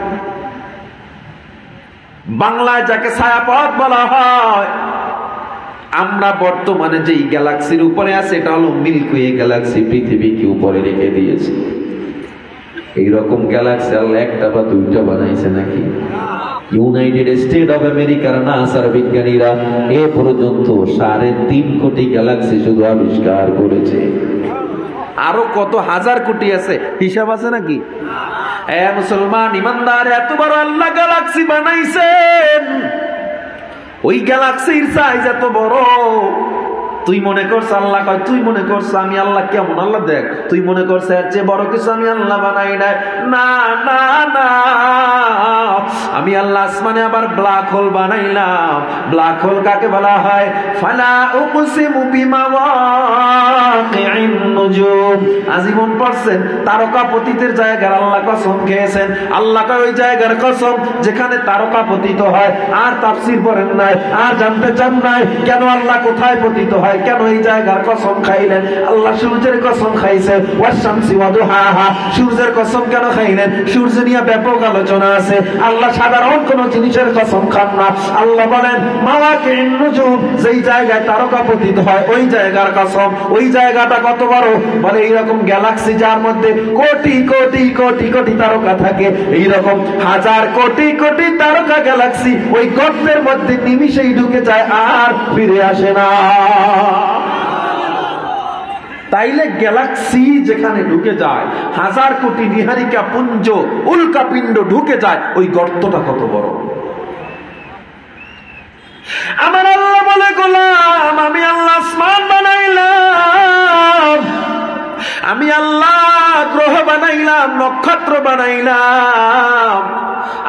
বাংলায় যাকে ছায়াপথ বলা হয়, আমরা বর্তমানে যেই গ্যালাক্সির উপরে আছে এটা হলো মিল্কি ওয়ে গ্যালাক্সি, পৃথিবীকে উপরে রেখে দিয়েছে। এইরকম গ্যালাক্সি আল্লাহ একটা বা দুইটা বানাইছে নাকি? ইউনাইটেড স্টেট অফ আমেরিকার নাসার বিজ্ঞানীরা এ পর্যন্ত 3.5 কোটি গ্যালাক্সি শুধু আবিষ্কার করেছে। আরো কত হাজার কোটি আছে, হিসাব আছে নাকি? এ মুসলমান ইমানদার, এত বড় আল্লাহ গ্যালাক্সি বানাইছেন, ওই গ্যালাক্সির সাইজ এত বড়, তুই মনে করছ আল্লাহ কয়, তুই মনে করছ আমি আল্লাহ কেমন? আল্লাহ দেখ, তুই মনে করছ এর চেয়ে বড় কিছু আমি আল্লাহ বানাই নাই। না না না, আমি আল্লাহ আসমানে আবার ব্ল্যাক হোল বানাইলাম। ব্ল্যাক হোল কাকে বলা হয়? ফালা উকসিমু বিমাওয়াকিন নুজুম। আজীবন পড়ছেন তারকা পতিতের জায়গার আল্লাহ কসম খেয়েছেন। আল্লাহ কয় ওই জায়গার কসম যেখানে তারকা পতিত হয়। আর তাফসীর পড়েন নাই, আর জানতে চান নাই কেন আল্লাহ কোথায় পতিত হয়, কেন এই জায়গার কসম খাইলেন? আল্লাহ সূর্যের কসম খাইছেন, ওয়াশ-শামসি ওয়া দুহাহা। সূর্যের কসম কেন খাইলেন? সূর্য নিয়ে ব্যাপক আলোচনা আছে। আল্লাহ সাধারণ কোন জিনিসের কসম খান না। আল্লাহ বলেন মাওয়াকিন নুজুম, যেই জায়গায় তারকা পতিত হয় ওই জায়গার কসম। ওই জায়গাটা কত বড়? বলে এইরকম গ্যালাক্সি যার মধ্যে কোটি কোটি কোটি কোটি তারকা থাকে, এইরকম হাজার কোটি কোটি তারকা গ্যালাক্সি ওই গর্তের মধ্যে নিমিষেই ঢুকে যায় আর ফিরে আসে না। তাইলে গ্যালাক্সি যেখানে ঢুকে যায়, হাজার কোটি নিহারিকা পুঞ্জ উল্কাপিণ্ড ঢুকে যায়, ওই গর্তটা কত বড়? আমার আল্লাহ বলে গোলাম, আমি আল্লাহ আসমান বানাইলাম, আমি আল্লাহ গ্রহ বানাইলাম, নক্ষত্র বানাইলাম,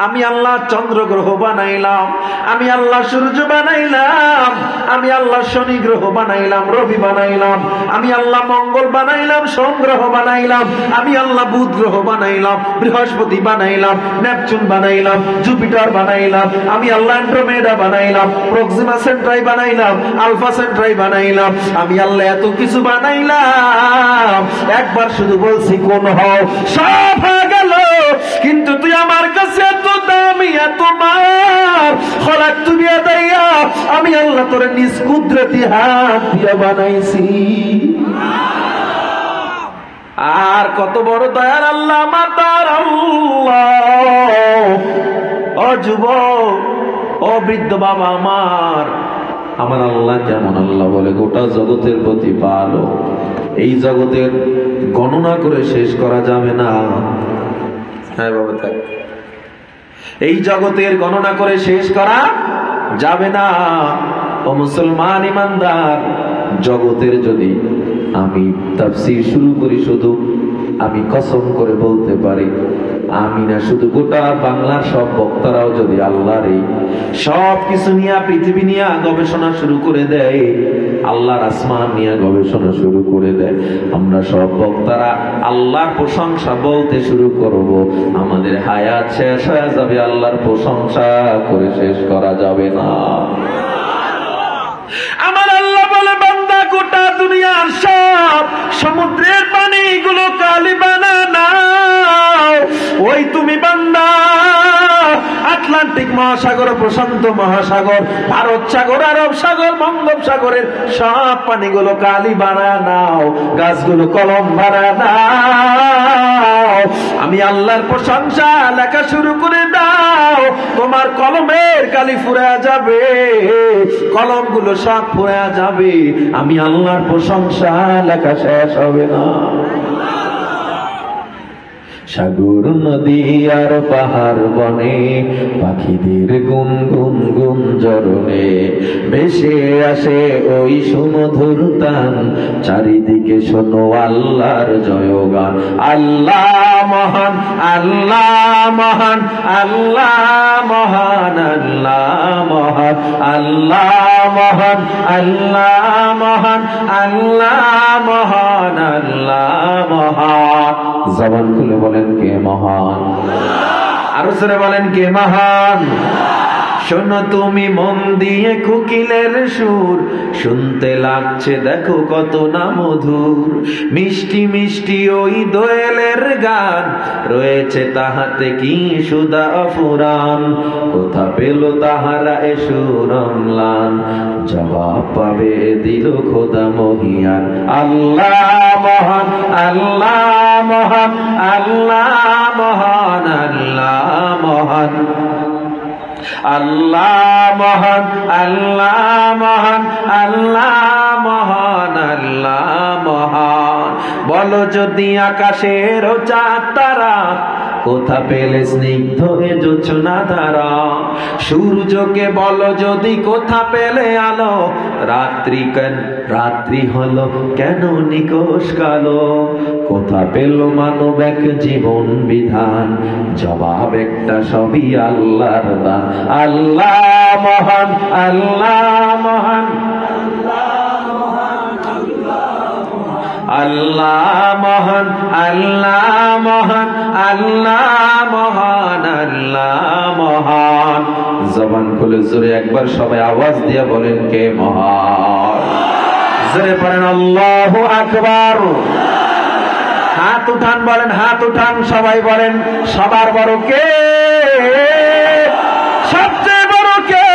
আমি আল্লাহ চন্দ্র গ্রহ বানাইলাম, আমি আল্লাহ সূর্য বানাইলাম, আমি আল্লাহ শনি গ্রহ বানাইলাম, রবি বানাইলাম, আমি আল্লাহ মঙ্গল বানাইলাম, সোম গ্রহ বানাইলাম, আমি আল্লাহ বুধ গ্রহ বানাইলাম, বৃহস্পতি বানাইলাম, নেপচুন বানাইলাম, জুপিটার বানাইলাম, আমি আল্লাহ অ্যান্ড্রোমেডা বানাইলাম, প্রক্সিমা সেন্ট্রাই বানাইলাম, আলফা সেন্ট্রাই বানাইলাম, আমি আল্লাহ এত কিছু বানাইলাম। একবার শুধু বলছি কোন হও, সব হয়ে গেল। কিন্তু তুই আমার কাছে এত দামি, এত মায়ার, খলাক তুমি আদাইয়া, আমি আল্লাহ তোরে নিজ কুদরতি হাত দিয়ে বানাইছি। আর কত বড় দয়ার আল্লাহ, মাতার আল্লাহ। ও যুবক, ও বৃদ্ধ বাবা আমার আল্লাহ কেমন? আল্লাহ বলে গোটা জগতের প্রতিপালক। এই জগতের গণনা করে শেষ করা যাবে না। হ্যাঁ বাবা, থাক। এই জগতের গণনা করে শেষ করা যাবে না। ও মুসলমান ইমানদার, জগতের যদি আমি তাফসীর শুরু করি, শুধু আমি কসম করে বলতে পারি, আমি না শুধু গোটা বাংলার সব বক্তারাও যদি আল্লাহর এই সব কিছু নিয়ে, পৃথিবী নিয়ে গবেষণা শুরু করে দেয়, আল্লাহর আসমান নিয়ে গবেষণা শুরু করে দেয়, আমরা সব বক্তারা আল্লাহর প্রশংসা বলতে শুরু করব, আমাদের হায়াত শেষ হয়ে যাবে, আল্লাহর প্রশংসা করে শেষ করা যাবে না। আমার আল্লাহ বলে বান্দা, গোটা দুনিয়ার সব সমুদ্রের পানিগুলো কালি বানাও। ওই তুমি বান্দা আটলান্টিক মহাসাগর, প্রশান্ত মহাসাগর, ভারত সাগর, আরব সাগর, বঙ্গোপসাগরের সব পানিগুলো কালি বানায় নাও, গাছগুলো কলম বানায় নাও। আমি আল্লাহর প্রশংসা লেখা শুরু করে দাও, তোমার কলমের কালি ফুরায়া যাবে, কলমগুলো সব ফুরায়া যাবে, আমি আল্লাহর প্রশংসা লেখা শেষ হবে না। সাগর নদী আর পাহাড় বনে, পাখিদের গুন গুন গুন জরনে, ভেসে আসে ওই সুমধুর তান, চারিদিকে শোনো আল্লাহর জয়গান। আল্লাহ মহান, আল্লাহ মহান, আল্লাহ মহান, আল্লাহ মহান, আল্লাহ মহান, আল্লাহ মহান, আল্লাহ মহান, আল্লাহ মহান। জবান খুলে বলেন কে মহান? আরো জোরে বলেন কে মহান? শোনো তুমি মন দিয়ে কোকিলের সুর, শুনতে লাগছে দেখো কত না মধুর, মিষ্টি মিষ্টি ওই দোয়েলের গান, রয়েছে তাহাতে কি সুধা অফুরান, কোথা পেল তাহারা এ সুর অম্লান, জবাব পাবে দিল খোদা মহিয়ান। আল্লাহ মহান, আল্লাহ মহান, আল্লাহ মহান, আল্লাহ মহান, আল্লাহ মহান, আল্লাহ মহান, আল্লাহ মহান, আল্লাহ মহান। বলো যদি আকাশের চাঁদ তারা কোথা পেলে স্নিগ্ধ এ জোছনা ধারা, সূর্যকে বলো যদি কোথা পেলে আলো, রাত্রি হলো কেন নিকোষ কালো, কোথা পেল মানব এক জীবন বিধান, জবাব একটা সবই আল্লাহর দান। আল্লাহ মহান, আল্লাহ মহান, আল্লাহ মহান, আল্লাহ মহান, আল্লাহ মহান, আল্লাহ মহান। জবান খুলে জোরে একবার সবাই আওয়াজ দিয়ে বলেন কে মহান। জোরে পড়েন আল্লাহু আকবার। হাত উঠান, বলেন হাত উঠান, সবাই বলেন সবার বড় কে, সবচেয়ে বড় কে।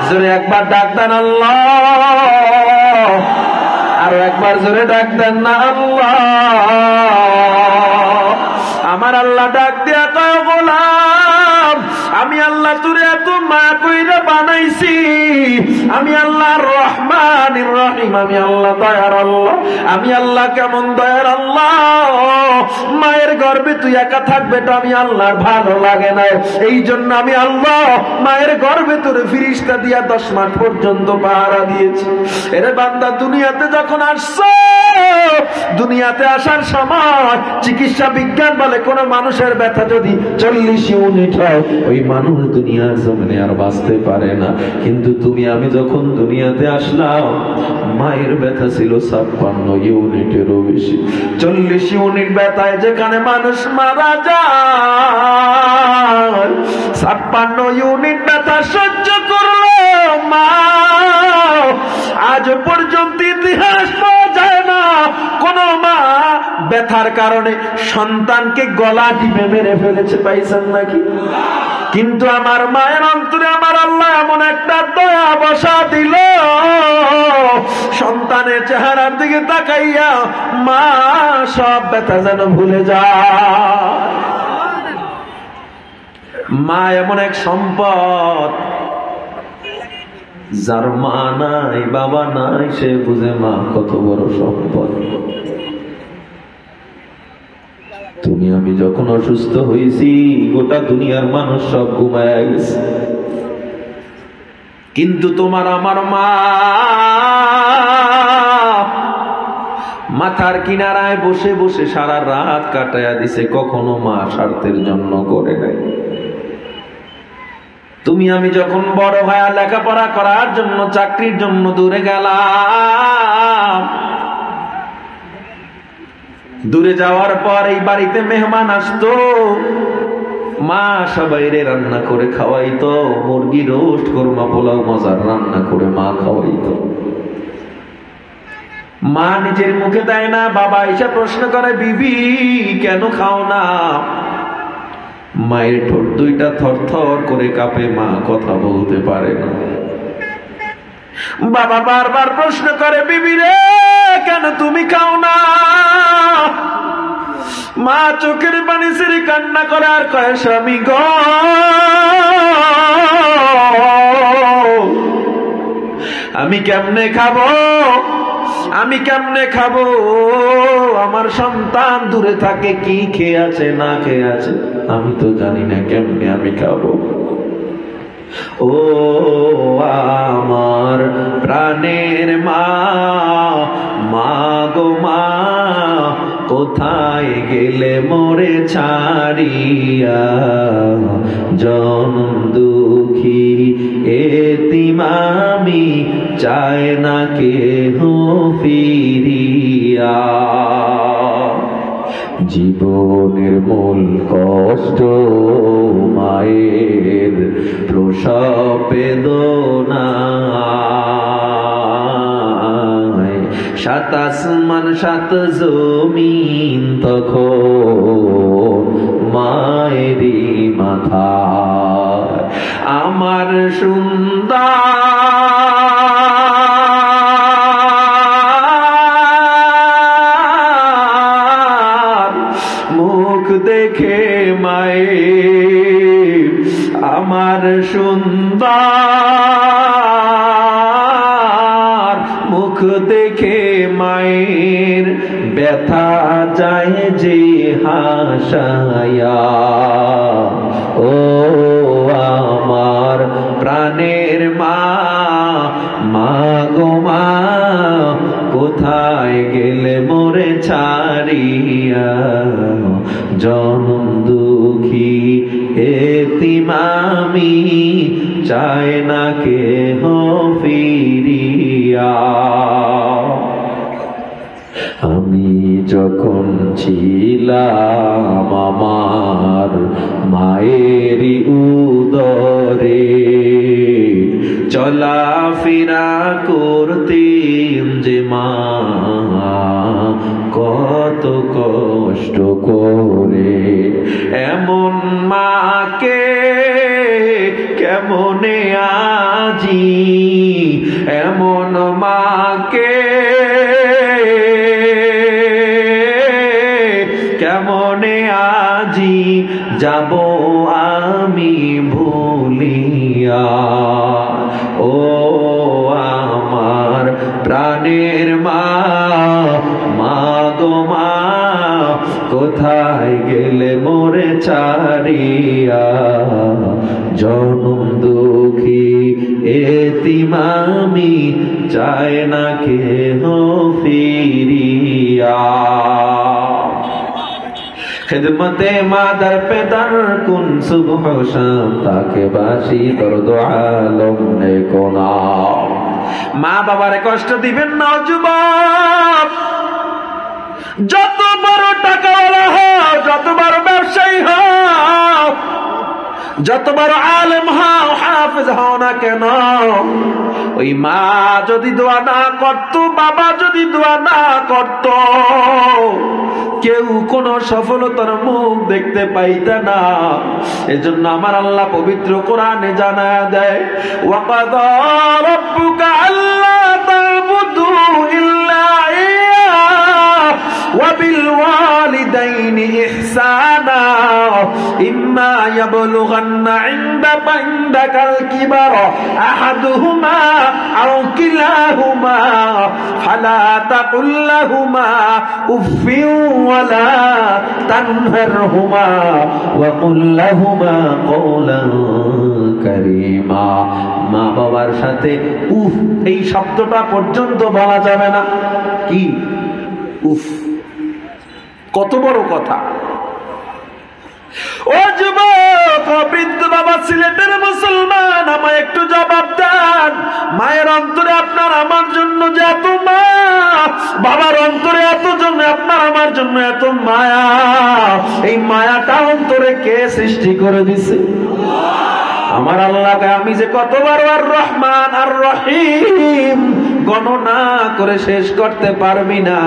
জোরে একবার ডাক দেন আল্লাহ, আরো একবার জোরে ডাক দেন না আল্লাহ। আমার আল্লাহ ডাক দিয়া কয় গোলাম, আমি আল্লাহ তোরে এত মায়া কইরা বানাইছি, আমি আল্লাহ রহমানির রহিম, আমি আল্লাহ দয়ার আল্লাহ। আমি আল্লাহ কেমন দয়ার আল্লাহ, মায়ের গর্ভে তুই একা থাকবে তো আমি আল্লাহর ভালো লাগে না, এই জন্য আমি আল্লাহ মায়ের গর্ভে তোরে ফিরিস্তা দিয়া 10 মাস পর্যন্ত পাহারা দিয়েছি। এরে বান্দা, দুনিয়াতে যখন আসছো, দুনিয়াতে আসার সময় চিকিৎসা বিজ্ঞান বলে কোন মানুষের ব্যথা যদি 40 ইউনিট হয়, ওই মানুষ দুনিয়ার জমিনে আর বাঁচতে পারে না। কিন্তু তুমি আমি যখন দুনিয়াতে আসলাম, মায়ের ব্যথা ছিল 56 ইউনিটেরও বেশি। 40 ইউনিট ব্যথায় যেখানে মানুষ মারা যায়, 56 ইউনিট ব্যথা সহ্য করলো মা। আজ পর্যন্ত ইতিহাস পাওয়া যায় না কোন মা ব্যথার কারণে সন্তানকে গলা টিপে মেরে ফেলেছে, পাইছেন নাকি? কিন্তু আমার মায়ের অন্তরে আমার আল্লাহ এমন একটা দয়া বসা দিল, সন্তানের চেহারার দিকে তাকাইয়া মা সব ব্যথা যেন ভুলে যায়। মা এমন এক সম্পদ, যার মা নাই বাবা নাই সে বুঝে মা কত বড় সম্পদ। তুমি আমি যখন অসুস্থ হয়েছি, গোটা দুনিয়ার মানুষ সব ঘুমায় গেছে, কিন্তু তোমার আমার মা মাথার কিনারায় বসে বসে সারা রাত কাটায়া দিছে, কখনো মা স্বার্থের জন্য করে নাই। তুমি আমি যখন বড় হয়ে লেখাপড়া করার জন্য চাকরির জন্য দূরে গেলাম, দূরে যাওয়ার পর এই বাড়িতে মেহমান আসতো, মা সবাইরে রান্না করে খাওয়াইতো, মুরগি রোস্ট কোরমা পোলাও মজার রান্না করে মা খাওয়াইতো। মা নিজের মুখে দেয় না, বাবা এসে প্রশ্ন করে বিবি কেন খাও না? মায়ের ঠোঁট দুইটা থরথর করে কাঁপে, মা কথা বলতে পারে না। বাবা বারবার প্রশ্ন করে বিবি রে কেন তুমি খাও না? মা চোখের পানি ছেড়ে কান্না করে আর কয় স্বামী গো, আমি কেমনে খাবো, আমি কেমনে খাবো? আমার সন্তান দূরে থাকে, কি খেয়ে আছে না খেয়ে আছে আমি তো জানি না, কেমনে আমি খাবো? ও আমার প্রাণের মা, মা গো মা কোথায় গেলে মোরে ছাড়িয়া? জনম দুঃখী এতিম আমি, চায় না কেহ ফিরিয়া। জীবনের মূল কষ্ট মায়ের প্রসব বেদনায়, 7 আসমান 7 জমিন তখন মায়েরই মাথা। আমার সুন্দর মুখ দেখে মায়ের, আমার সুন্দর মুখ দেখে মায়ের ব্যথা যায় যে হাসায়া। ও আমার প্রাণের মা, মা গো মা, কোথায় গেলে মোরে ছাড়িয়া? জনম দুঃখী এতিম আমি, চাই না কেহ ফিরিয়া। আমি যখন ছিলাম আমার মায়েরই উদরে, চলাফেরা করতেন যে মা কত কষ্ট করে। এমন মাকে কেমনে আজি, এমন মাকে কেমনে আজি যাব আমি ভুলিয়া। ও আমার প্রাণের মা, মা গো মা, কোথায় গেলে মোরে ছাড়িয়া? জনম দুঃখী এতিম আমি, চাই না কেহ ফিরিয়া। খিদমতে মাদার পেদার কুন সুবহ শাম, তাকে বাসি দর্দ আলম নে কোনা। মা বাবারে কষ্ট দিবেন না যুবক। যত বড় টাকাওয়ালা হও, যত বড় ব্যবসায়ী হও, যত বড় আলেম হও, হাফেজ হও না কেন, ওই মা যদি দোয়া না করত, বাবা যদি দোয়া না করত, কেউ কোন সফলতার মুখ দেখতে পাইতে না। এজন্য আমার আল্লাহ পবিত্র কোরআনে জানায়া দেয়, ওয়াকাদা রাব্বুকা আল্লা তা'বুদু ইল্লা ইয়্যাহু ওয়া বিল ওয়ালিদাইনি ইহসানা ইম্মা ইয়াবলুগান্না ইনদাকাল কিবারা আহাদুহুমা আও কিলাহুমা ফালা তাকুল লাহুমা উফিন ওয়ালা তানহারহুমা ওয়া কুল লাহুমা কওলান কারীমা। মা বাবার সাথে উফ এই শব্দটা পর্যন্ত বলা যাবে না। কি উফ, কত বড় কথা। ও যুবক, বৃদ্ধ বাবা, সিলেটের মুসলমান, আমায় একটু জবাব দেন। মায়ের অন্তরে আপনার আমার জন্য যে এত মায়া, বাবার অন্তরে এত জন্য আপনার আমার জন্য এত মায়া, এই মায়াটা অন্তরে কে সৃষ্টি করে দিছে? আমার আল্লাহকে আমি যে কতবার আর রহমান আর রহিম গণনা করে শেষ করতে পারবি না।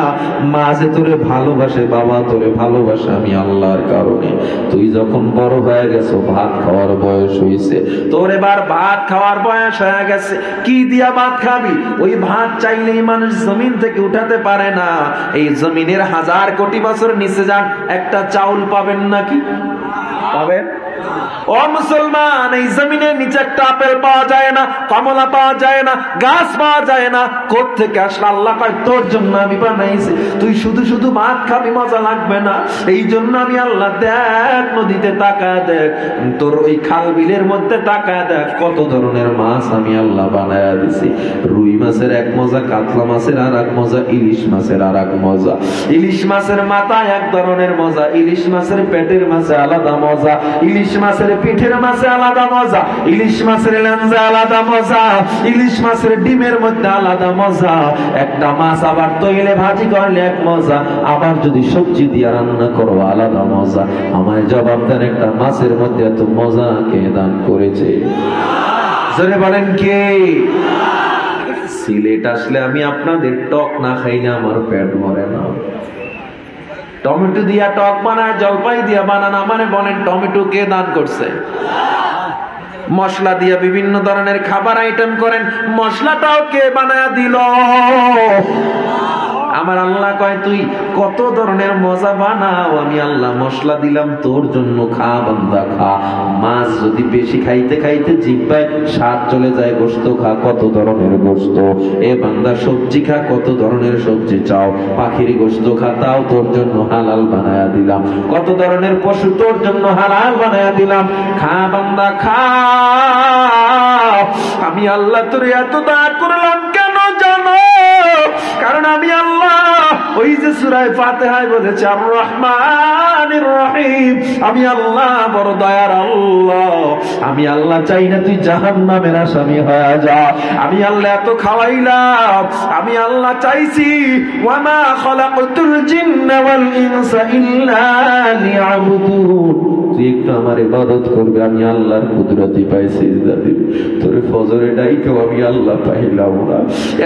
মা যে তোরে ভালোবাসে, বাবা তোরে ভালোবাসে আমি আল্লাহর কারণে। তুই যখন বড় হয়ে গেছো, ভাত খাওয়ার বয়স হয়েছে, তোর এবার ভাত খাওয়ার বয়স হয়ে গেছে, কি দিয়া ভাত খাবি? ওই ভাত চাইলেই মানুষ জমিন থেকে উঠাতে পারে না। এই জমিনের 1000 কোটি বছর নিচে যান, একটা চাউল পাবেন নাকি? পাবেন? ও মুসলমান, এই জমিনের নিচে একটা আপেল পাওয়া যায় না, কমলা পাওয়া যায় না, গাছ পাওয়া যায় না। কোত্থেকে আসলে? আল্লাহ কয় তোর জন্য আমি বানাইছি, তুই শুধু শুধু ভাত খাবি, মজা লাগবে না। এই জন্য আমি আল্লাহ, দেখ নদীতে তাকায় দেখ, তোর ওই খাল বিলের মধ্যে তাকায় দেখ, কত ধরনের মাছ আমি আল্লাহ বানায়া দিছি। রুই মাছের এক মজা, কাতলা মাছের আর এক মজা, ইলিশ মাছের আর এক মজা। ইলিশ মাছের মাথায় এক ধরনের মজা, ইলিশ মাছের পেটের মাছে আলাদা মজা, ইলিশ মাছের পিঠের মাছে আলাদা মজা, ইলিশ মাছের লেঞ্জা আলাদা মজা, ইলিশ মাছের ডিমের মধ্যে আলাদা মজা। একটা মাছ আবার তৈলে ভাজি করলে এক মজা, আবার যদি সবজি দিয়ে রান্না করো আলাদা মজা। আমায় জবাব দেন, একটা মাছের মধ্যে এত মজা কে দান করেছে? জোরে বলেন কে? সিলেট আসলে আমি আপনাদের টক না খাইলে আমার পেট ভরে না। টমেটো দিয়া টক বানায়, জলপাই দিয়া বানান, আমারে বলেন টমেটো কে দান করছে? মশলা দিয়া বিভিন্ন ধরনের খাবার আইটেম করেন, মশলাটাও কে বানায় দিল? আমার আল্লাহ কয় তুই কত ধরনের মজা বানাও, আমি আল্লাহ মশলা দিলাম তোর জন্য, খা বান্দা খা। মাছ যদি বেশি খাইতে খাইতে জিহ্বায় স্বাদ চলে যায়, গোশত খা, কত ধরনের গোশত। এ বান্দা সবজি খা, কত ধরনের সবজি চাও। পাখির গোশত খা, তাও তোর জন্য হালাল বানায়া দিলাম। কত ধরনের পশু তোর জন্য হালাল বানায়া দিলাম। খা বান্দা খা। আমি আল্লাহ তোর এত দয়া করলাম কেন জানো? কারণ আমি আল্লাহ ওই যে সূরা ফাতিহায় বলেছে আর রহমানির রহিম, আমি আল্লাহ বড় দয়ার আল্লাহ। আমি আল্লাহ চাই না তুই জাহান্নামের আসামি হয়ে যা। আমি আল্লাহ এত খাওয়াইলাম, আমি আল্লাহ চাইছি ওয়ামা খালাকতুল জিন্না ওয়াল ইনসা ইল্লা লিয়াবুদুন, তুই একটু আমার ইবাদত করবে, আমি আল্লাহর কুদরতি পাই সিজদা দিব। তোরে ফজরে ডাইকেও আমি আল্লাহ পাইলাম না,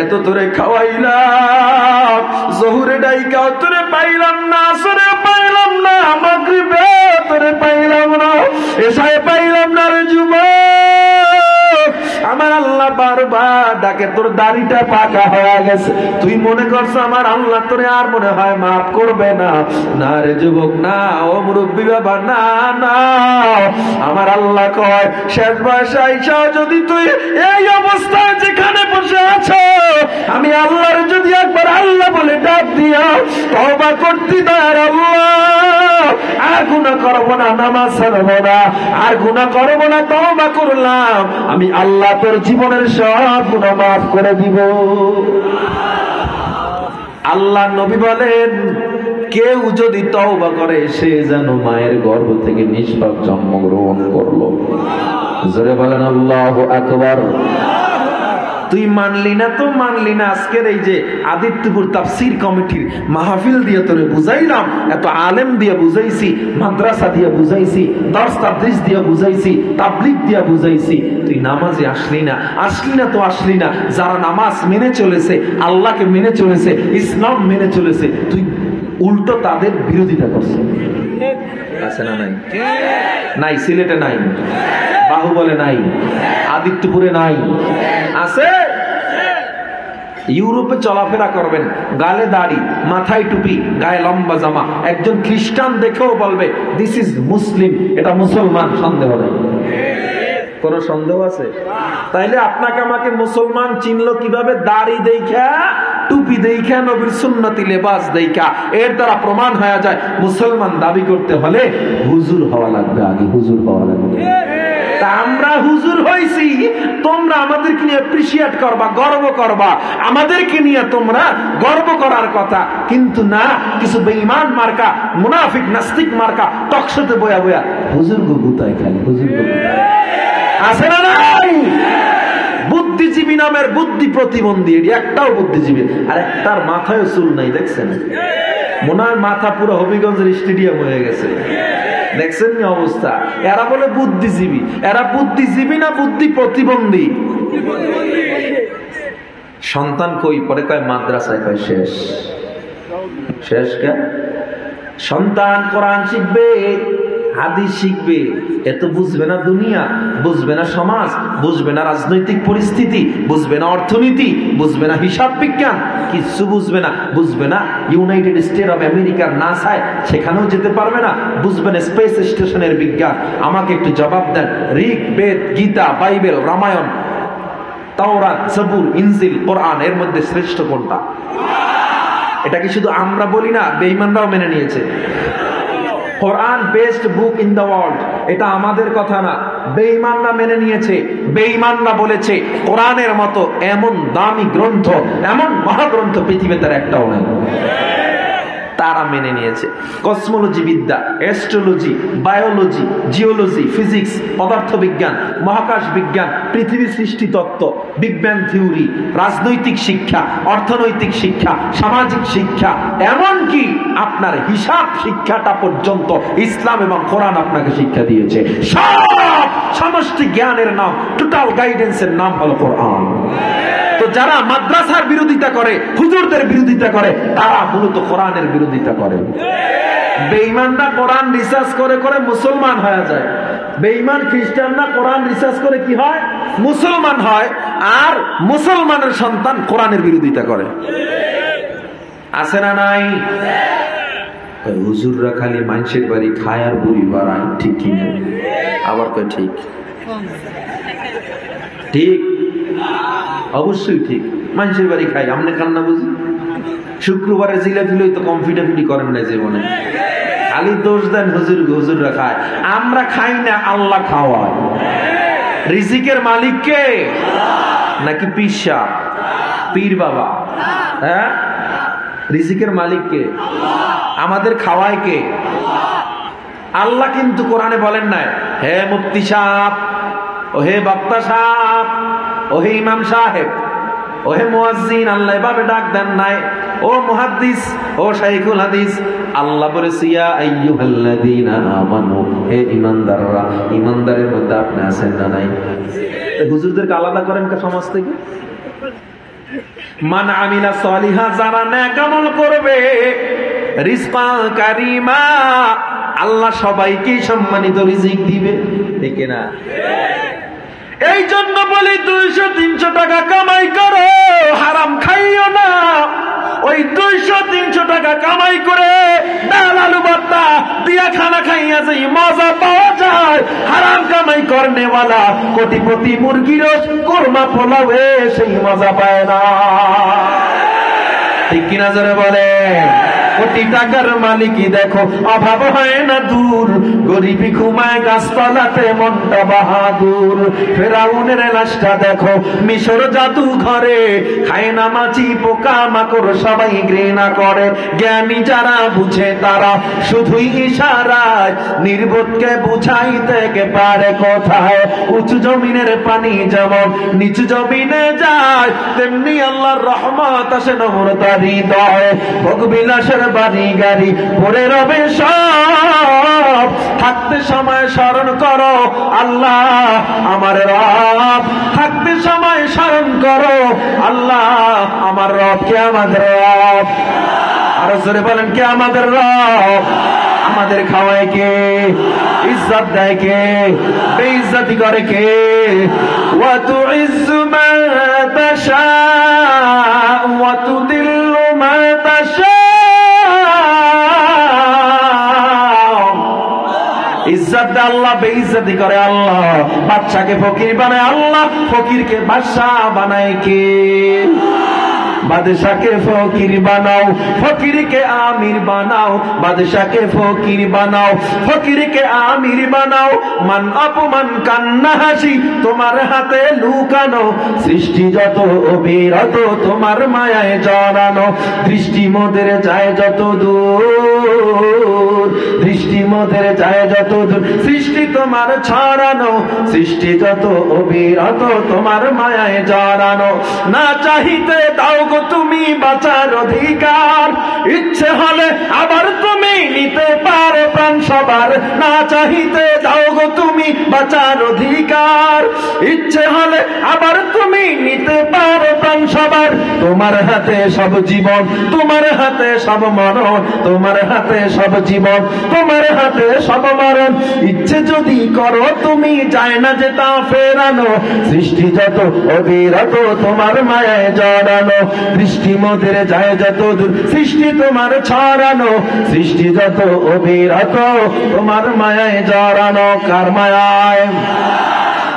এত তোরে খাওয়াইলাম, জোহরে ডাইকাও তোরে পাইলাম না, আসরে পাইলাম না, মাগরিবে তোরে পাইলাম না, এশায় পাইলাম না রে যুবক। আমার আল্লাহ বারবার ডাকে, তোর দাড়িটা পাকা হয়ে গেছে, তুই মনে করছ আমার আল্লাহ তোরে আর মনে হয় মাফ করবে না। না রে যুবক, না, ও মুরব্বী বাবা, না না, আমার আল্লাহ কয় শেষ বয়সে আইসা যদি তুই এই অবস্থায় যেখানে বসে আছো, আমি আল্লাহর যদি একবার আল্লাহ বলে ডাক দিয়া তওবা করতে দাঁড়, আল্লাহ আর গুনাহ করব না, নামাজ ছাড়ব না, আর গুনাহ করব না, তওবা করলাম, আমি আল্লাহ তোর জীবনের সব গুনাহ মাফ করে দিব। আল্লাহ নবী বলেন কেউ যদি তওবা করে সে যেন মায়ের গর্ভ থেকে নিষ্পাপ জন্মগ্রহণ করলো। জোরে বলেন আল্লাহু আকবার। তুই মানলি না তো মানলি না। আজকের এই যে আদিত্যপুর তাফসীর কমিটির মাহফিল দিয়ে তোরে বুঝাইলাম, এত আলেম দিয়ে বুঝাইছি, মাদ্রাসা দিয়ে বুঝাইছি, দর্স তাদরিস দিয়ে বুঝাইছি, তাবলীগ দিয়ে বুঝাইছি, তুই নামাজে আসলি না, আসলি না তো আসলি না। যারা নামাজ মেনে চলেছে, আল্লাহকে মেনে চলেছে, ইসলাম মেনে চলেছে, তুই উল্টো তাদের বিরোধিতা করছে। আছে না নাই? নাই, সিলেটে নাই, বাহুবলে নাই, আদিত্যপুরে নাই, আছে। ইউরোপে চলাফেরা করবেন, গালে দাড়ি, মাথায় টুপি, গায়ে লম্বা জামা, একজন খ্রিস্টান দেখেও বলবে দিস ইজ মুসলিম, এটা মুসলমান, সন্দেহ নেই। কোন সন্দেহ আছে? তাইলে আপনাকে আমাকে মুসলমান চিনলো কিভাবে? দাড়ি দেখা, টুপি দেখা, নবীর সুন্নতি লেবাস দেখা। এর দ্বারা প্রমাণ হয়ে যায় মুসলমান দাবি করতে হলে হুজুর হওয়া লাগবে, আগে হুজুর হওয়া লাগবে। তা আমরা হুজুর হইছি, তোমরা আমাদেরকে নিয়ে অ্যাপ্রিশিয়েট করবা, গর্ব করবা, আমাদেরকে নিয়ে তোমরা গর্ব করার কথা। কিন্তু না, কিছু বেঈমান মার্কা, মুনাফিক নাস্তিক মার্কা টকশোতে বয়া বয়া হুজুর গো গুতায় খালি, হুজুর গো গুতায়। আছে না নাই? বুদ্ধিজীবী নামের বুদ্ধি প্রতিবন্ধী, এটি একটাও বুদ্ধিজীবী, আর একটার মাথায় চুল নাই, দেখছেন? মনে হয় মাথা পুরো হবিগঞ্জের স্টেডিয়াম হয়ে গেছে, দেখছেন নি অবস্থা? এরা বলে বুদ্ধিজীবী, এরা বুদ্ধিজীবী না বুদ্ধি প্রতিবন্ধী? সন্তান কই? পরে কয় মাদ্রাসায়, কয় শেষ। শেষ কে? সন্তান কোরআন শিখবে, হাদিস শিখবে, এত বুঝবে না দুনিয়া, বুঝবে না সমাজ, বুঝবে না রাজনৈতিক পরিস্থিতি, বুঝবে না অর্থনীতি, বুঝবে না হিসাব বিজ্ঞান, কিছু বুঝবে না। বুঝবে না ইউনাইটেড স্টেট অফ আমেরিকার নাসায়, সেখানেও যেতে পারবে না। বুঝবে না স্পেস স্টেশনের বিজ্ঞান। আমাকে একটু জবাব দেন, ঋগ, বেদ, গীতা, বাইবেল, রামায়ণ, তাওরাত, জবুর, ইনজিল, কোরআন, এর মধ্যে শ্রেষ্ঠ কোনটা? এটা কি শুধু আমরা বলি না, বেঈমানরাও মেনে নিয়েছে। Quran best book in the world, এটা আমাদের কথা না, বেঈমানরা মেনে নিয়েছে। বেঈমানরা বলেছে কোরআনের মতো এমন দামি গ্রন্থ, এমন মহাগ্রন্থ পৃথিবীতে একটাও নাই। তারা মেনে নিয়েছে। কসমোলজি বিদ্যা, অ্যাস্ট্রোলজি, বায়োলজি, জিওলজি, ফিজিক্স, পদার্থবিজ্ঞান, মহাকাশ বিজ্ঞান, পৃথিবী সৃষ্টি তত্ত্ব, বিগ ব্যাং থিওরি, রাজনৈতিক শিক্ষা, অর্থনৈতিক শিক্ষা, সামাজিক শিক্ষা, এমনকি আপনার হিসাব শিক্ষাটা পর্যন্ত ইসলাম এবং কোরআন আপনাকে শিক্ষা দিয়েছে। সব সমষ্টি জ্ঞানের নাম, টোটাল গাইডেন্সের নাম হলো কোরআন। তো যারা মাদ্রাসার বিরোধিতা করে, হুজুরদের বিরোধিতা করে, তারা মূলত কোরআনের বিরোধিতা করে। বেঈমানরা কোরআন রিসার্চ করে করে মুসলমান হয়ে যায়। বেঈমান খ্রিস্টানরা কোরআন রিসার্চ করে কি হয়? মুসলমান হয়। আর মুসলমানের সন্তান কোরআনের বিরোধিতা করে। আছে না নাই? হুজুররা খালি মানুষের বাড়ি খায় আর বুড়ি বাড়ায়, ঠিক কিনা? আবার কয় ঠিক, ঠিক, অবশ্যই ঠিক। মানুষের বাড়ি খাই, আমনে কান্না বুঝি? শুক্রবারে জিলাপি লই তো কম ফিটাফিটি করেন না জীবনে, খালি দোষ দেন হুজুররা খায়। আমরা খাই না, আল্লাহ খাওয়ায়। রিজিকের মালিক কে? নাকি পিসা পীর বাবা? হ্যাঁ, রিজিকের মালিক কে? আমাদের খাওয়ায় কে? আল্লাহ কিন্তু কোরআনে বলেন নাই, হে মুফতি সাহেব, ও হে বক্তা সাহেব, ও হে ইমাম সাহেব, ও হে মুয়াজ্জিন, আল্লাহ এভাবে ডাক দেন নাই। ও মুহাদ্দিস, ও শাইখুল হাদিস, আল্লাহ বলেছে ইয়া আইয়ুহাল্লাযীনা আমানু, হে ঈমানদাররা। ঈমানদারের মধ্যে আপনি আছেন না নাই? হুজুরদেরকে আলাদা করেন কে সমাজ থেকে? মান আমিলা সালিহা, যারা নেক আমল করবে, রিজকান কারীমা, আল্লাহ সবাইকে সম্মানিত রিজিক দিবে, ঠিক না? এই জন্য বলি 200-300 টাকা কামাই করো, হারাম খাইও না। ওই 200-300 টাকা কামাই করে ডাল আলু ভর্তা দিয়া খানা খাইয়া যেই মজা পাওয়া যায়, হারাম কামাই করনেওয়ালা কোটিপতি মুরগির কোরমা পোলাওয়ে সেই মজা পায় না, ঠিক কিনা জোরে বলে? কোটি টাকার মালিকই দেখো অভাব হয় না দূর, গরিবি ঘুমায় গাছতলাতে মনটা বাহাদুর। ফেরাউনের লাশটা দেখো মিশর জাদু ঘরে, খায় না মাছি পোকা মাকড় সবাই ঘৃণা করে। জ্ঞানী যারা বুঝে তারা শুধুই ইশারায় নির্বোধকে বুঝাইতে কে পারে কোথায়। উঁচু জমিনের পানি যেমন নিচু জমিনে যায়, তেমনি আল্লাহর রহমত আসে নম্রতার হৃদয়ে। ভোগ বিলাসের বাড়ি গাড়ি পরে রবে সব, থাকতে সময় স্মরণ করো আল্লাহ আমার রব, থাকতে সময় স্মরণ করো আল্লাহ আমার রব। কে আমাদের রব? আরো জোরে বলেন, কে আমাদের রব? আমাদের খাওয়ায় কে? ইজ্জত দেয় কে? বেইজ্জতি করে কে? ওয়া তুইজ্জু মা তাশা ওয়া তুদিল্লু মা তাশা। ইজ্জত দেয় আল্লাহ, বেইজ্জতি করে আল্লাহ। বাদশাকে ফকির বানায় আল্লাহ, ফকিরকে বাদশা বানায় কে? বাদশাকে ফকির বানাও, ফকিরকে আমির বানাও, বাদশাকে ফকির বানাও, ফকিরকে আমির বানাও। মান অপমান কান্না হাসি তোমার হাতে লুকানো, সৃষ্টি যত অবিরত তোমার মায়ায় জড়ানো। দৃষ্টি মোদের যায় যত দূর, দৃষ্টি মোদের যায় যত দূর, সৃষ্টি তোমার ছড়ানো, সৃষ্টি যত অবিরত তোমার মায়ায় জড়ানো। না চাহিতে দাও গো তুমি বাঁচার অধিকার, ইচ্ছে হলে আবার তুমি নিতে পারো প্রাণ সবার। না চাহিতে দাও গো তুমি বাঁচার অধিকার, ইচ্ছে হলে আবার তুমি নিতে পারো প্রাণ সবার। তোমার হাতে সব জীবন, তোমার হাতে সব মরণ, তোমার হাতে সব জীবন, তোমার হাতে সব মরণ। ইচ্ছে যদি করো তুমি যায় না যে তা ফেরানো, সৃষ্টি যত অবিরত তোমার মায়ায় জড়ানো। দৃষ্টি মোদের যায় যত দূর, সৃষ্টি তোমার ছড়ানো, সৃষ্টি যত অবিরত তোমার মায়ায় জড়ানো। কার মায়ায়?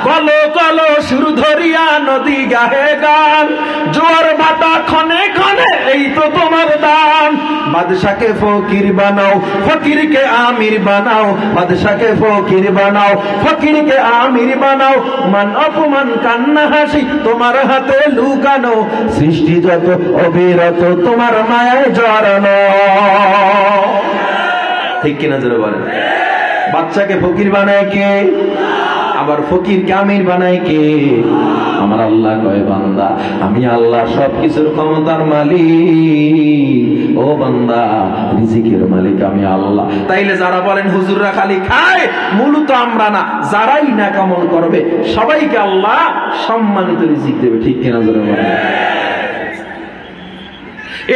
কলো কলো সুর ধরিয়া নদী গাহে গান, জোয়ার ভাটা ক্ষণে ক্ষণে এই তো তোমার দান। বাদশাকে ফকির বানাও, ফকিরকে আমির বানাও, বাদশাকে ফকির বানাও, ফকিরকে আমির বানাও। মান অপমান কান্না হাসি তোমার হাতে লুকানো, সৃষ্টি যত অবিরত তোমার মায়ায় জড়ানো। ঠিক কিনা জোরে বলেন? বাচ্চাকে ফকির বানায় কে? আবার ফকিরকে আমির বানায় কে? আমার আল্লাহ কয় বান্দা আমি আল্লাহ সবকিছুর ক্ষমতার মালিক। ও বান্দা, রিজিকের মালিক আমি আল্লাহ। তাইলে যারা বলেন হুজুররা খালি খায়, মূলত আমরা না, যারাই না কামল করবে সবাইকে আল্লাহ সম্মানিত রিজিক দেবে। ঠিক কিনা জোরে বলেন?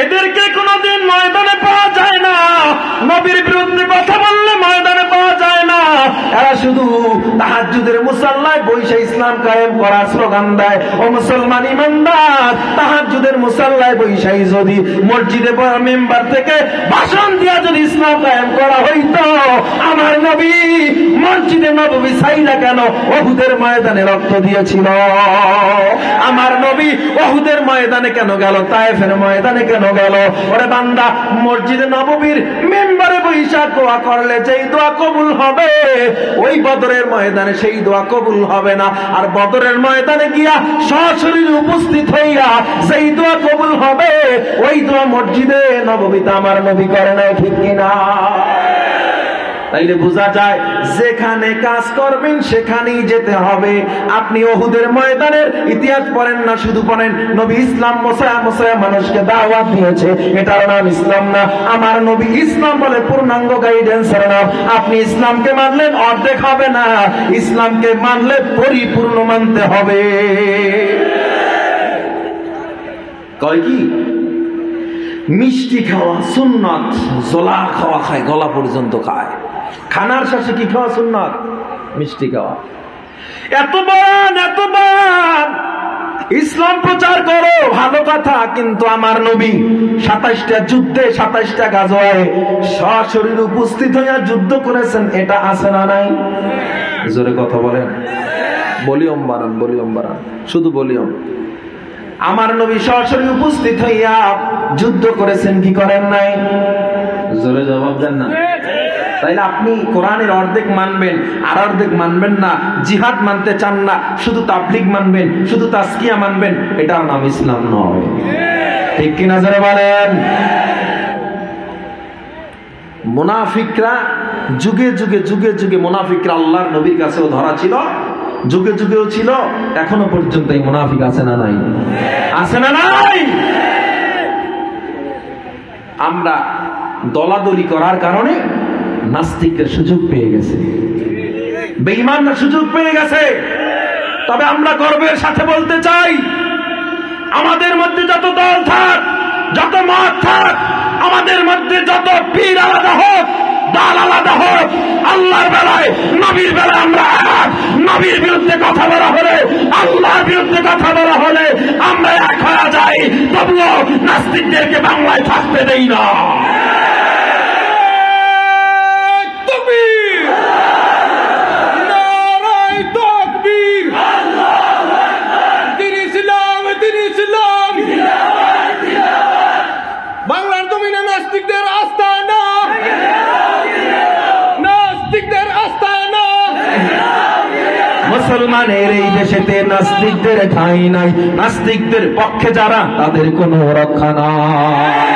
এদেরকে কোনদিন ময়দানে পাওয়া যায় না, নবীর বিরুদ্ধে কথা বললে ময়দানে পাওয়া যায় না। এরা এরা শুধু তাহাজ্জুদের মুসাল্লায় বৈশা ইসলাম কায়েম করার স্লোগান দেয়। ও মুসলমান ইমানদার, তাহাজ্জুদের মুসাল্লায় বৈশাই যদি মসজিদে মেম্বার থেকে ভাষণ দিয়া যদি ইসলাম কায়েম করা হইতো, আমার নবী মসজিদে নববী ছাইরা কেন উহুদের ময়দানে রক্ত দিয়েছিল? আমার নবী উহুদের ময়দানে কেন গেল? তায়েফের ময়দানে কেন গেল? ওরে বান্দা, মসজিদে নববীর মেম্বারে বৈশা দোয়া করলে যেই দোয়া কবুল হবে, ওই বদরের ময়দানে সেই দোয়া কবুল হবে না। আর বদরের ময়দানে গিয়া সশরীরে উপস্থিত হইয়া সেই দোয়া কবুল হবে, ওই দোয়া মসজিদে নববীতে আমার নবী করে নাই, ঠিক কিনা? তাইলে বোঝা যায় যেখানে কাজ করবেন সেখানেই যেতে হবে। আপনি উহুদের ময়দানের ইতিহাস পড়েন না, শুধু পড়েন নবী ইসলাম মোসায়া মানুষকে দাওয়াত দিয়েছে, এটার নাম ইসলাম না। আমার নবী ইসলাম বলে পূর্ণাঙ্গ গাইডেন্সের নাম। আপনি ইসলামকে মানলেন অর্ধেক হবে না, ইসলামকে মানলে পরিপূর্ণ মানতে হবে। কয় কি? মিষ্টি খাওয়া সুন্নাত, জলা খাওয়া খায়, গলা পর্যন্ত খায়। খানার শেষে কি খাওয়া সুন্নাত? মিষ্টি খাওয়া। এত বান ইসলাম প্রচার করো, ভালো কথা, কিন্তু আমার নবী 27টা যুদ্ধে 27টা গাজওয়ায় সশরীরে উপস্থিত হইয়া যুদ্ধ করেছেন, এটা আছে না নাই? জোরে কথা বলেন, ভলিউম বাড়ান, শুধু ভলিউম। আমার নবী সরাসরি উপস্থিত হইয়া যুদ্ধ করেছেন কি করেন নাই? জোরে জবাব দেন না। তাইলে আপনি কোরআনের অর্ধেক মানবেন আর অর্ধেক মানবেন না, জিহাদ মানতে চান না, শুধু তাবলীগ মানবেন, শুধু তাজকিয়া মানবেন, এটার নাম ইসলাম নয়, ঠিক কিনা জোরে বলেন? মুনাফিকরা যুগে যুগে মুনাফিকরা আল্লাহর নবীর কাছেও ধরা ছিল, যুগে যুগেও ছিল, এখনো পর্যন্ত এই মুনাফিক আছে না নাই? আছে না নাই? আমরা দলাদলি করার কারণে নাস্তিকের সুযোগ পেয়ে গেছে, বেঈমানরা সুযোগ পেয়ে গেছে। তবে আমরা গর্বের সাথে বলতে চাই, আমাদের মধ্যে যত দল থাক, যত মত থাক, আমাদের মধ্যে যত পীর আলাদা হোক, দল আলাদা হোক, আল্লাহর বেলায় নবীর বেলায় আমরা নবীর বিরুদ্ধে কথা বলা হলে, আল্লাহর বিরুদ্ধে কথা বলা হলে আমরা এক হয়ে যাই, তবুও নাস্তিকদেরকে বাংলায় থাকতে দেই না। বাংলার জমিনে নাস্তিকদের আস্তানা, নাস্তিকদের আস্তানা। মুসলমানের এই দেশেতে নাস্তিকদের ঠাঁই নাই, নাস্তিকদের পক্ষে যারা তাদের কোনো রক্ষা নাই।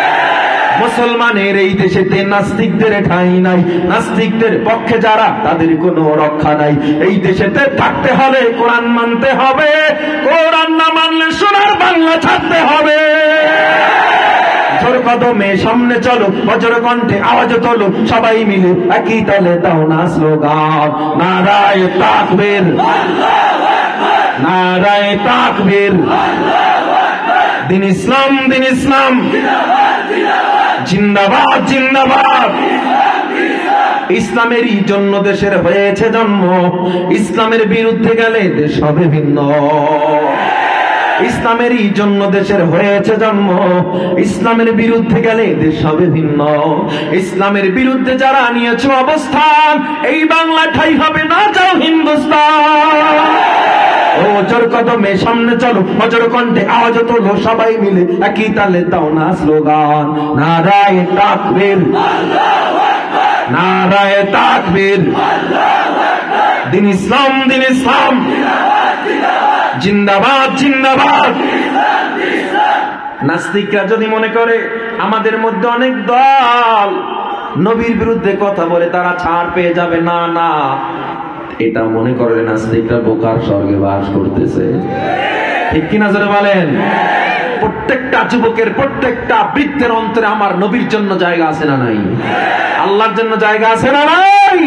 মুসলমানের এই দেশেতে নাস্তিকদের ঠাঁই নাই, নাস্তিকদের পক্ষে যারা তাদের কোনো রক্ষা নাই। এই দেশেতে থাকতে হলে কোরআন মানতে হবে, কোরআন না মানলে সোনার বাংলা ছাড়তে হবে। জোর কদমে সামনে চলো, বজ্র কণ্ঠে আওয়াজ তোলো, সবাই মিলে একই তালে দাও না স্লোগান, নারায়ে তাকবীর, নারায়ে তাকবীর, দিন ইসলাম, দিন ইসলাম, জিন্দাবাদ, জিন্দাবাদ। ইসলামেরই জন্য দেশের হয়েছে জন্ম, ইসলামের বিরুদ্ধে গেলে দেশ হবে ভিন্ন। ইসলামেরই জন্য দেশের হয়েছে জন্ম, ইসলামের বিরুদ্ধে গেলে দেশ হবে ভিন্ন। ইসলামের বিরুদ্ধে যারা নিয়েছে অবস্থান, এই বাংলা ঠাই হবে না, যাও হিন্দুস্তান। ও জোর কদমে সামনে চলো, বজ্র কণ্ঠে আওয়াজ তোলো, সবাই মিলে একই তালে দাও না স্লোগান, নারায়ে তাকবীর, নারায়ে তাকবীর, দিন ইসলাম, দিন ইসলাম, জিন্দাবাদ, জিন্দাবাদ। নাস্তিকরা যদি মনে করে আমাদের মধ্যে অনেক দল নবীর বিরুদ্ধে কথা বলে তারা ছাড় পেয়ে যাবে, না না, এটা মনে করে নাস্তিকরা বোকার স্বর্গে বাস করতেছে, ঠিক কিনা জোরে বলেন? প্রত্যেকটা যুবকের, প্রত্যেকটা বৃদ্ধের অন্তরে আমার নবীর জন্য জায়গা আছে না নাই? আল্লাহর জন্য জায়গা আছে না নাই?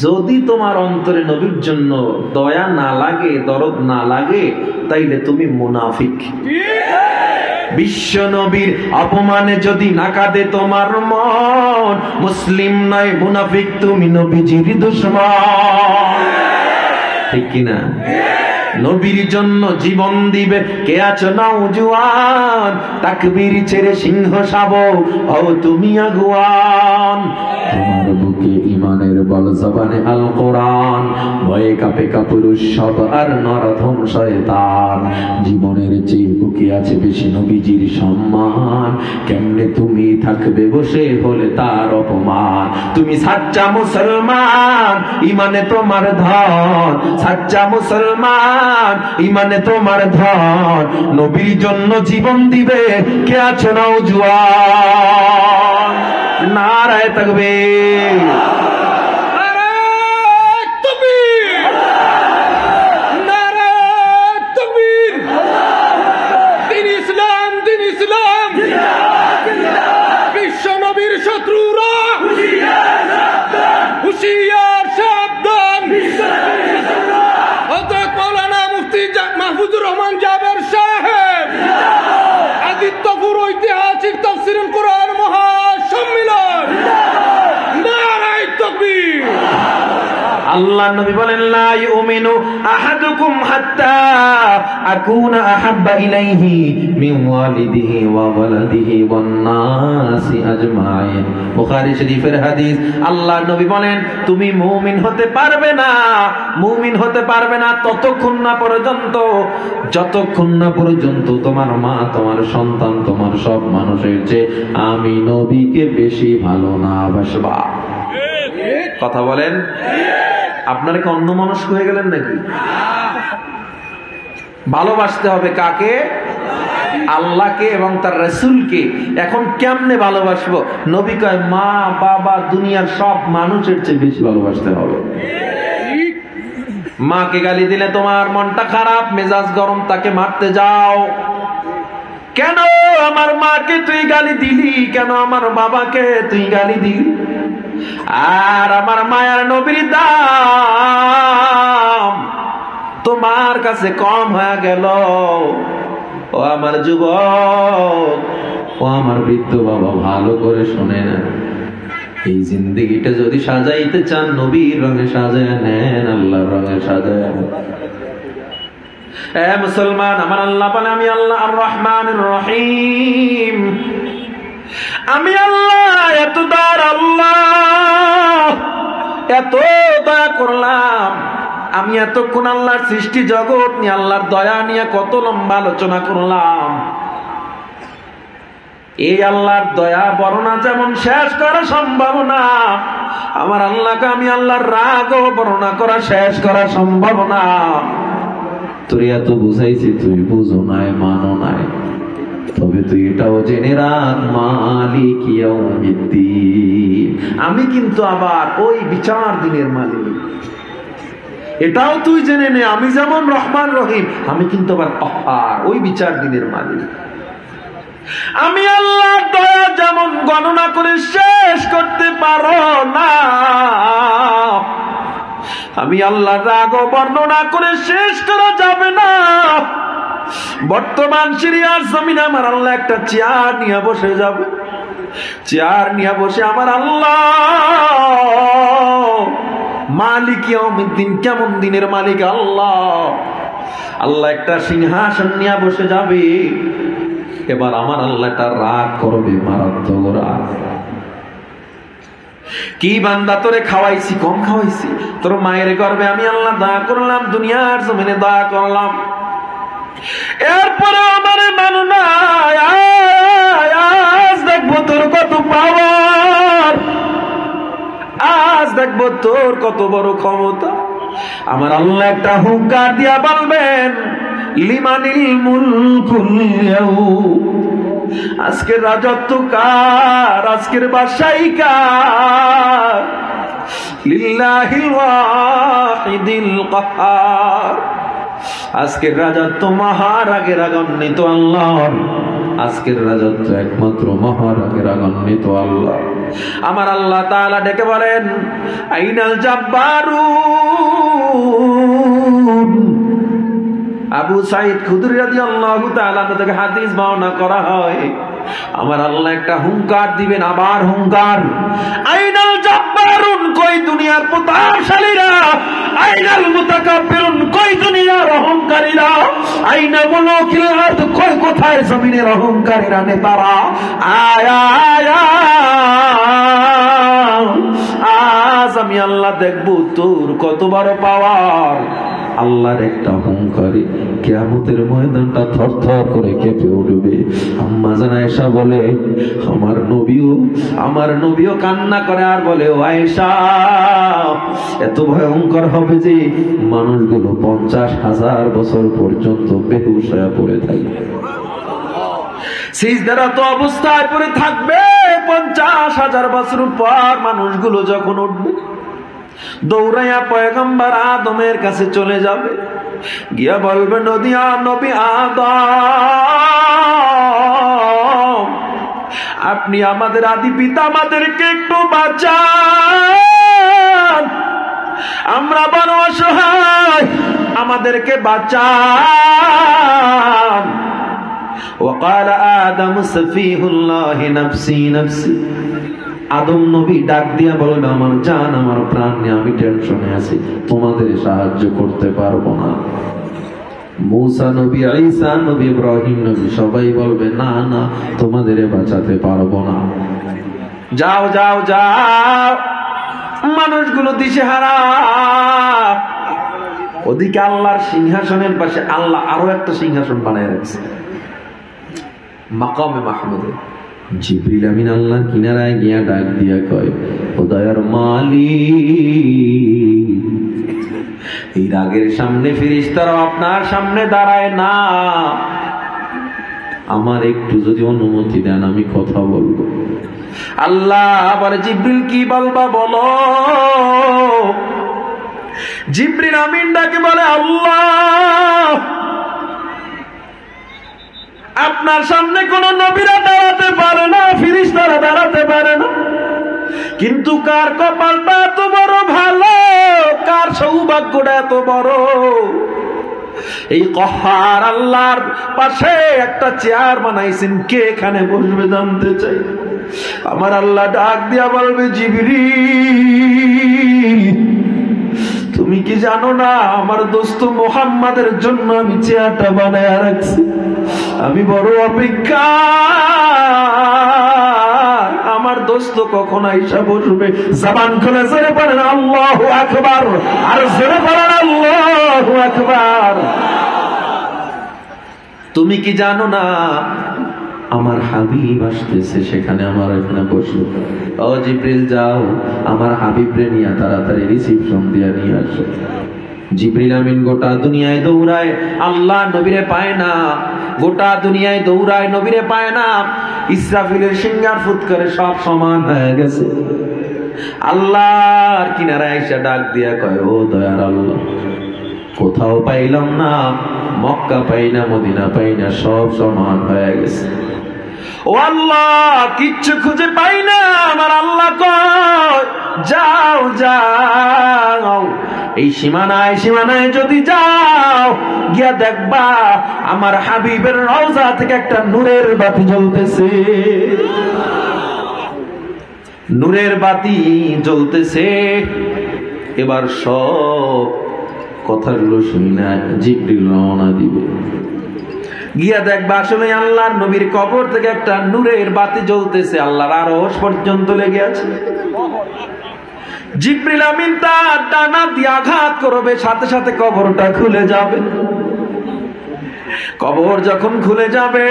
যদি তোমার অন্তরে নবীর জন্য দয়া না লাগে, দরদ না লাগে, তাইলে তুমি মুনাফিক। বিশ্ব নবীর অপমানে যদি না কাঁদে তোমার মন, মুসলিম নয় মুনাফিক, তুমি নবীজির দুশমন। ঠিক কিনা? নবীর জন্য জীবন দিবে কে আছো নওজোয়ান, তাকবীর ছেড়ে সিংহ শাবক হও তুমি আগুয়ান। তোমার বুকে ইমানের বল, জবানে আল কোরআন, ভয়ে কাঁপে কাপুরুষ সব আর নরধম শয়তান। জীবনের চেয়ে বুকে আছে বেশি নবীজির সম্মান, কেমনে তুমি থাকবে বসে হলে তার অপমান। তুমি সাচ্চা মুসলমান, ইমানে তোমার ধন, সাচ্চা মুসলমান, ইমানে তোমার ধন। নবীর জন্য জীবন দিবে কে আছো নওজোয়ান, নারায়ে তাকবীর। আল্লাহ নবী বলেন, লা ইউমিনু আহাদুকুম হাত্তা আকুনা আহাব্বা ইলাইহি মিন ওয়ালিদিহি ওয়া ওয়ালাদিহি ওয়ান নাসি আজমাইন। বুখারী শরীফের হাদিস। আল্লাহ নবী বলেন, তুমি মুমিন হতে পারবে না, মুমিন হতে পারবে না ততক্ষণ না পর্যন্ত, যতক্ষণ না পর্যন্ত তোমার মা, তোমার সন্তান, তোমার সব মানুষের চেয়ে আমি নবীকে বেশি ভালো না বাসবা। কথা বলেন। আপনারা কি অন্য মানুষ হয়ে গেলেন নাকি? ভালোবাসতে হবে কাকে? আল্লাহকে এবং তার রাসূলকে। এখন কেমনে ভালোবাসবো? নবী কয়, মা বাবা দুনিয়ার সব মানুষের চেয়ে বেশি ভালোবাসতে হবে। মাকে গালি দিলে তোমার মনটা খারাপ, মেজাজ গরম, তাকে মারতে যাও। কেন আমার মাকে তুই গালি দিলি? কেন আমার বাবাকে তুই গালি দিলি? আর আমার মায়ার নবীর দাম তোমার কাছে কম হয়ে গেল। ও আমার যুবক, ও আমার বৃদ্ধ বাবা, ভালো করে শোনে না। এই জিন্দেগিটা যদি সাজাইতে চান, নবীর রঙে সাজায় নেন, আল্লাহর রঙে সাজায় নেন। এ মুসলমান, আমার আল্লাহ বলে, আমি আল্লাহ আর রহমানুর রহিম। আমি আল্লাহ এত দয়ার আল্লাহ, এত দয়া করলাম। আমি এতক্ষণ আল্লাহর সৃষ্টি জগৎ নিয়ে, আল্লাহর দয়া নিয়ে কত লম্বা আলোচনা করলাম। এই আল্লাহর দয়া বর্ণনা যেমন শেষ করা সম্ভব না, আমার আল্লাহকে আমি আল্লাহর রাগও বর্ণনা করা শেষ করা সম্ভব না। তোর এত বুঝাইছি, তুই বুঝো নাই, মানো নাই। তবে তুই এটাও জেনে রাখ, মালিক ইয়াউমিদ্দিন, আমি কিন্তু আবার ওই বিচার দিনের মালিক। এটাও তুই জেনে নে, আমি যেমন রহমান রহিম, আমি কিন্তু আবার কাহ্হার, ওই বিচার দিনের মালিক। আমি আল্লাহর দয়া যেমন গণনা করে শেষ করতে পারো না, আমি আল্লাহর রাগও বর্ণনা করে শেষ করা যাবে না। বর্তমান সিরিয়ার জমিনে আমার আল্লাহ একটা চেয়ার নিয়ে বসে যাবে। চেয়ার নিয়ে বসে আমার আল্লাহ মালিক ইয়াউমিদ্দিন, কেমন দিনের মালিক আল্লাহ, আল্লাহ একটা সিংহাসন নিয়ে বসে যাবে। এবার আমার আল্লাহ একটা রাগ করবে, মারাত্মক রাগ। কি বান্দা, তোরে খাওয়াইছি, কম খাওয়াইছি? তোর মায়ের গর্বে আমি আল্লাহ দয়া করলাম, দুনিয়ার জমিনে দয়া করলাম, এরপরে আমারে মানো না। আজ দেখবো তোর কত পাওয়ার, আজ দেখবো তোর কত বড় ক্ষমতা। আমার আল্লাহ একটা হুঙ্কার দিয়া বলবেন, লিমানিল মুলকুল ইয়াউম, আজকের রাজত্ব কার, আজকের বাদশাহী কার? লিল্লাহিল ওয়াহিদিল কাহ্হার, আজকের রাজত্ব মহারাগে রাগান্বিত আল্লাহর, আজকের রাজত্ব একমাত্র মহারাগে রাগান্বিত আল্লাহ। আমার আল্লাহ তাআলা ডেকে বলেন, আইনাল জাব্বারুন, আবু আবু সাঈদ খুদরি রাদিয়াল্লাহু তাআলা থেকে হাদিস বর্ণনা করা হয়, আমার আল্লাহ একটা হুঙ্কার দিবেন, আবার হুঙ্কার, আইনাল জাব্বারুন, কই দুনিয়ার প্রতাপশালীরা, আইনাল মুতাকাব্বিরুন, কই দুনিয়ার অহংকারীরা, আইনা মুলুকিল আরদ, কই কোথায় জমিনের অহংকারীরা, নেতারা, আয়া আয়া, আজ আমি আল্লাহ দেখবো তোর কত বড় পাওয়ার। আল্লাহর একটা হুঙ্কারে কিয়ামতের ময়দানটা থরথর করে কেঁপে উঠবে। আম্মা জান আয়েশা বলে, আমার নবীও কান্না করে আর বলে, ও আয়েশা, এত ভয়ঙ্কর হবে যে মানুষগুলো 50,000 বছর পর্যন্ত বেহুশ হয়ে পড়ে থাকবে, সিজদারত অবস্থায় পড়ে থাকবে। 50,000 বছর পর মানুষগুলো যখন উঠবে, দৌড়াইয়া পয়গম্বর আদমের কাছে চলে যাবে, গিয়া বলবে, নবী আদম, আপনি আমাদের আদি পিতা, আমাদেরকে একটু বাঁচান, আমরা বড় অসহায়, আমাদেরকে বাঁচান। وقال آدم سفيه الله نفسي نفسي, আদম নবী ডাক দিয়া বলবে, আমার জান, আমার প্রাণ নিয়ে আমি টেনশনে আছি, তোমাদের সাহায্য করতে পারবো না। মুসা নবী, ঈসা নবী, ইব্রাহিম নবী সবাই বলবে, না না, তোমাদের বাঁচাতে পারবো না, যাও যাও যাও। মানুষগুলো দিশেহারা। ওদিকে আল্লাহর সিংহাসনের পাশে আল্লাহ আরো একটা সিংহাসন বানায় রাখছে, মাকামে মাহমুদে। জিবরিল আমিন আল্লাহর কিনারায় গিয়া ডাক দিয়া কয়, ও দয়ার মালিক, এই রাগের সামনে ফেরেশতারা আপনার সামনে দাঁড়ায় না, আমার একটু যদি অনুমতি দেন আমি কথা বলবো। আল্লাহ আবার, জিবরিল কি বলবা বলো। জিবরিল আমিন ডাকে বলে, আল্লাহ, আপনার সামনে কোন নবীরা দাঁড়াতে পারে না, ফেরেশতারা দাঁড়াতে পারে না, কিন্তু কার কপালটা এত বড় ভালো, কার সৌভাগ্যটা এত বড়, এই কহার আল্লাহর পাশে একটা চেয়ার বানাইছেন, কে এখানে বসবে জানতে চাই। আমার আল্লাহ ডাক দিয়া বলবে, জিবরিল, তুমি কি জানো না আমার দোস্ত মুহাম্মাদের জন্য আমি চেয়ারটা বানায় রাখছি, আমি বড় অপেক্ষা, আমার দোস্ত কখন আইসা বসবে। জবান খুলে জোরে বলেন আল্লাহু আকবার, আর জোরে বলেন আল্লাহু আকবার। তুমি কি জানো না আমার হাবিব আসতেছে, সেখানে আমার এখানে বসো। ও জিবরিল, যাও আমার হাবিবরে নিয়ে তাড়াতাড়ি রিসিপশন দিয়া নিয়ে আসো। জিবরিল আমিন গোটা দুনিয়ায় দৌড়ায়, আল্লাহ নবীরে পায় না, গোটা দুনিয়ায় দৌড়ায়, নবীরে পায় না। ইসরাফিলের সিংহার ফুৎকারে সব সমান হয়ে গেছে। আল্লাহর কিনারায় এসে ডাক দিয়া কয়, ও দয়ার আল্লাহ, কোথাও পাইলাম না, মক্কা পাই না, মদিনা পাই না, সব সমান হয়ে গেছে। ও আল্লাহ, কিচ্ছু খুঁজে পাই না। আমার আল্লাহ কয়, যাও যাও, এই সীমানায় সীমানায় যদি যাও, গিয়া দেখবা আমার হাবিবের রওজা থেকে একটা নূরের বাতি জ্বলতেছে, নূরের বাতি জ্বলতেছে। এবার সব কথাগুলো শুনি না, জিবরিল রওনা দিবে, গিয়া দেখবা আসলে আল্লাহর নবীর কবর থেকে একটা নূরের বাতি জ্বলতেছে, আল্লাহর আরশ পর্যন্ত লেগে আছে। জিবরিল আমিন তার ডানা দিয়ে আঘাত করবে, সাথে সাথে কবরটা খুলে যাবে। কবর যখন খুলে যাবে,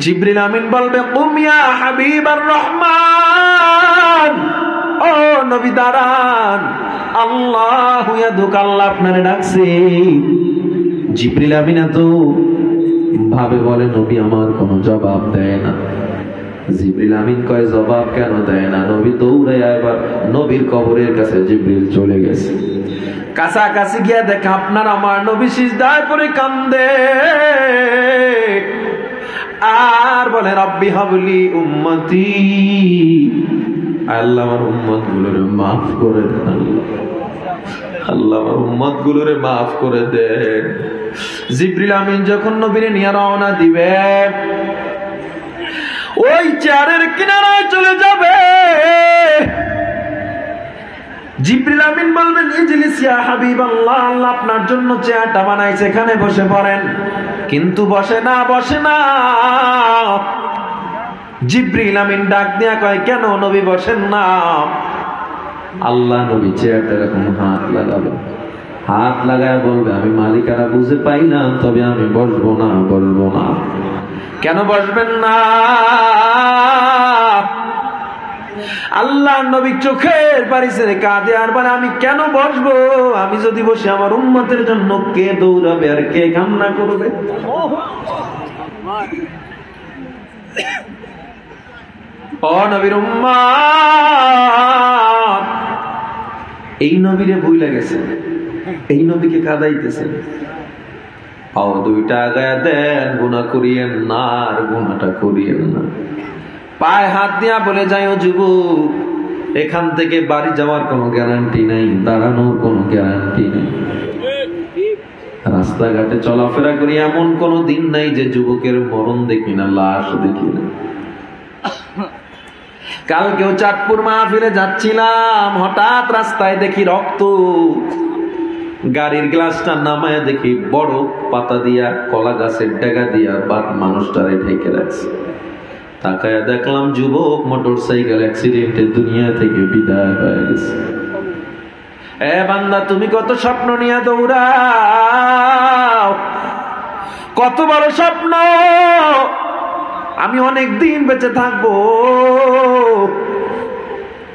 জিবরিল আমিন বলবে, কুম ইয়া হাবিবার রহমান, ও নবী দাঁড়ান, আল্লাহু ইয়াদুক, আল্লাহ আপনারে ডাকছে। জিবরিল আমিন এত ভাবে বলে, নবী আমার কোনো জবাব দেয় না। জিবরিল আমিন কয়, জবাব কেন দেয় না? নবী দৌড়ায় এবার নবীর কবরের কাছে জিবরিল চলে গেছে। কাছাকাছি গিয়া দেখে আপনার আমার নবী সিজদায় পড়ে কান্দে আর বলে, রব্বি হাবলি উম্মতি, আল্লাহ আমার উম্মত গুলোরে মাফ করে দেন, আল্লাহ আমার উম্মত গুলোরে মাফ করে দেন। জিবরিল আমিন যখন নবীরে নিয়ে রওনা দিবে, ওই চেয়ারের কিনারায় চলে যাবে। জিবরিল আমিন বলবেন, ইজলিস ইয়া হাবিবাল্লাহ, আল্লাহ আপনার জন্য চেয়ারটা বানাইছে, এখানে বসে পড়েন। কিন্তু বসে না। জিবরিল আমিন ডাক দিয়া কয়, কেন নবী বসেন না? আল্লাহ নবী চেয়ারটা এরকম হাত লাগাবে, হাত লাগায় বলবে, আমি মালিকারা বুঝে পাইলাম, তবে আমি বসবো না। কেন বসবেন না? আল্লাহ নবী চোখের পানি ছেড়ে কাঁদে, আর বলে, আমি কেন বসবো? আমি যদি বসে আমার উম্মতের জন্য কে দৌড়াবে আর কে কান্না করবে? ও নবীর উম্মত, এই নবীরে ভুলে গেছে, এই নবীকে কাঁদাইতেছেন। পাও দুইটা আগায় দেন, গুনাহ করিয়েন না, আর গুনাহটা করিয়েন না। পায়ে হাত দিয়া বলে যায়, ও যুবক, এখান থেকে বাড়ি যাওয়ার কোনো গ্যারান্টি নাই, দাঁড়ানোর কোনো গ্যারান্টি নেই। রাস্তাঘাটে চলাফেরা করি, এমন কোনো দিন নাই যে যুবকের মরণ দেখি না, লাশ দেখি না। কালকেও চাঁদপুর মাহফিলে যাচ্ছিলাম, হঠাৎ রাস্তায় দেখি রক্ত। গাড়ির গ্লাসটা নামায় দেখি বড় পাতা দিয়া, কলা গাছের ডেগা দিয়া মানুষটারে ঢেকে রাখছে। তাকায় দেখলাম যুবক মোটর সাইকেল অ্যাক্সিডেন্টে দুনিয়া থেকে বিদায় হয়ে গেছে। এ বান্দা, তুমি কত স্বপ্ন নিয়ে দৌড়াও, কত বড় স্বপ্ন, আমি অনেক দিন বেঁচে থাকবো,